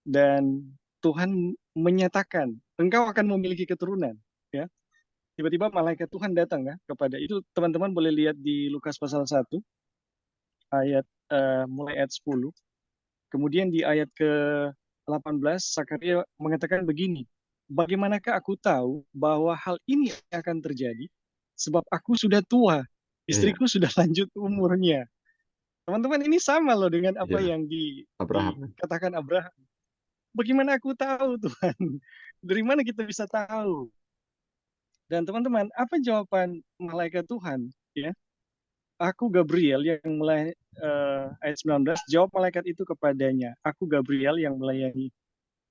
dan Tuhan menyatakan engkau akan memiliki keturunan ya. Tiba-tiba malaikat Tuhan datang ya kepada itu, teman-teman boleh lihat di Lukas pasal 1 ayat mulai ayat 10. Kemudian di ayat ke-18 Sakaria mengatakan begini, bagaimanakah aku tahu bahwa hal ini akan terjadi, sebab aku sudah tua, Iya istriku sudah lanjut umurnya. Teman-teman, ini sama loh dengan apa iya, yang Abraham. dikatakan Abraham. Bagaimana aku tahu Tuhan? Dari mana kita bisa tahu? Dan teman-teman, apa jawaban malaikat Tuhan? Ya, aku Gabriel yang mulai ayat 19, jawab malaikat itu kepadanya, aku Gabriel yang melayani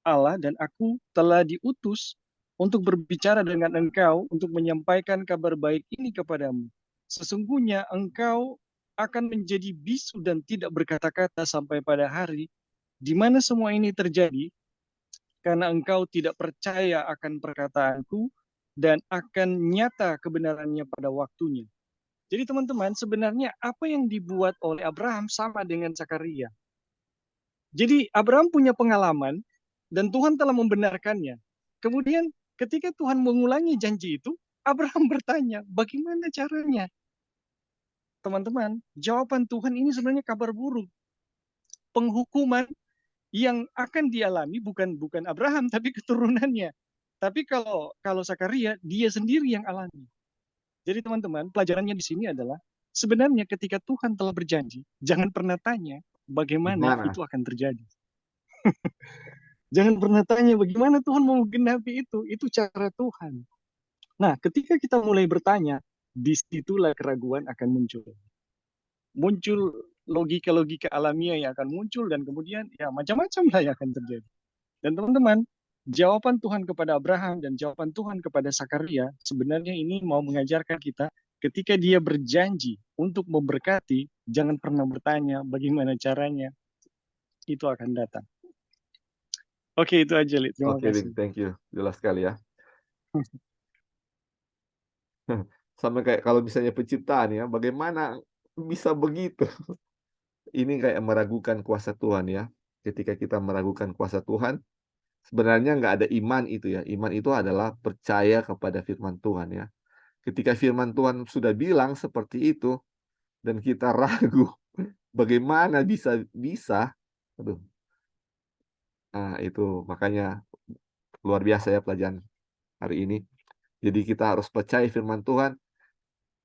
Allah dan aku telah diutus untuk berbicara dengan engkau untuk menyampaikan kabar baik ini kepadamu. Sesungguhnya engkau akan menjadi bisu dan tidak berkata-kata sampai pada hari di mana semua ini terjadi, karena engkau tidak percaya akan perkataanku dan akan nyata kebenarannya pada waktunya. Jadi teman-teman, sebenarnya apa yang dibuat oleh Abraham sama dengan Zakaria. Jadi Abraham punya pengalaman dan Tuhan telah membenarkannya. Kemudian ketika Tuhan mengulangi janji itu, Abraham bertanya, bagaimana caranya? Teman-teman, jawaban Tuhan ini sebenarnya kabar buruk. Penghukuman yang akan dialami bukan Abraham tapi keturunannya. Tapi kalau Zakaria, dia sendiri yang alami. Jadi teman-teman, pelajarannya di sini adalah sebenarnya ketika Tuhan telah berjanji, jangan pernah tanya bagaimana Gimana? itu akan terjadi. Jangan pernah tanya bagaimana Tuhan mau menggenapi itu cara Tuhan. Nah, ketika kita mulai bertanya, disitulah keraguan akan muncul. Muncul logika-logika alamiah yang akan muncul dan kemudian ya macam-macam lah yang akan terjadi. Dan teman-teman, jawaban Tuhan kepada Abraham dan jawaban Tuhan kepada Sakaria sebenarnya ini mau mengajarkan kita ketika dia berjanji untuk memberkati, jangan pernah bertanya bagaimana caranya, itu akan datang. Oke, itu aja, Li. Terima Oke, Dik, kasih. thank you. Jelas sekali ya. Sama kayak kalau misalnya penciptaan ya, bagaimana bisa begitu? Ini kayak meragukan kuasa Tuhan ya. Ketika kita meragukan kuasa Tuhan, sebenarnya nggak ada iman itu ya. Iman itu adalah percaya kepada firman Tuhan ya. Ketika firman Tuhan sudah bilang seperti itu, dan kita ragu, bagaimana bisa bisa? Aduh, nah itu makanya luar biasa ya pelajaran hari ini. Jadi kita harus percaya firman Tuhan,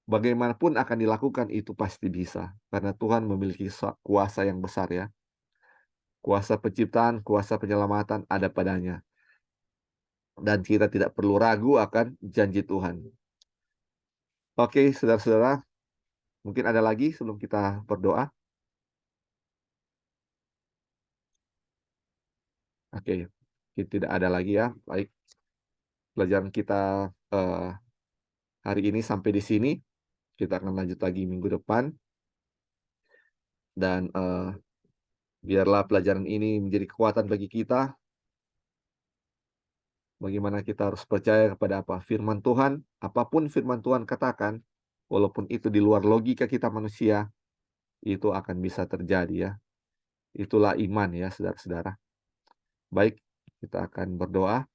bagaimanapun akan dilakukan itu pasti bisa. Karena Tuhan memiliki kuasa yang besar ya. kuasa penciptaan, kuasa penyelamatan ada padanya. Dan kita tidak perlu ragu akan janji Tuhan. Oke, saudara-saudara, mungkin ada lagi sebelum kita berdoa? Oke, tidak ada lagi ya. Baik, pelajaran kita hari ini sampai di sini. Kita akan lanjut lagi minggu depan. Dan biarlah pelajaran ini menjadi kekuatan bagi kita. Bagaimana kita harus percaya kepada apa? Firman Tuhan, apapun firman Tuhan katakan, walaupun itu di luar logika kita manusia, itu akan bisa terjadi ya. Itulah iman ya, saudara-saudara. Baik, kita akan berdoa.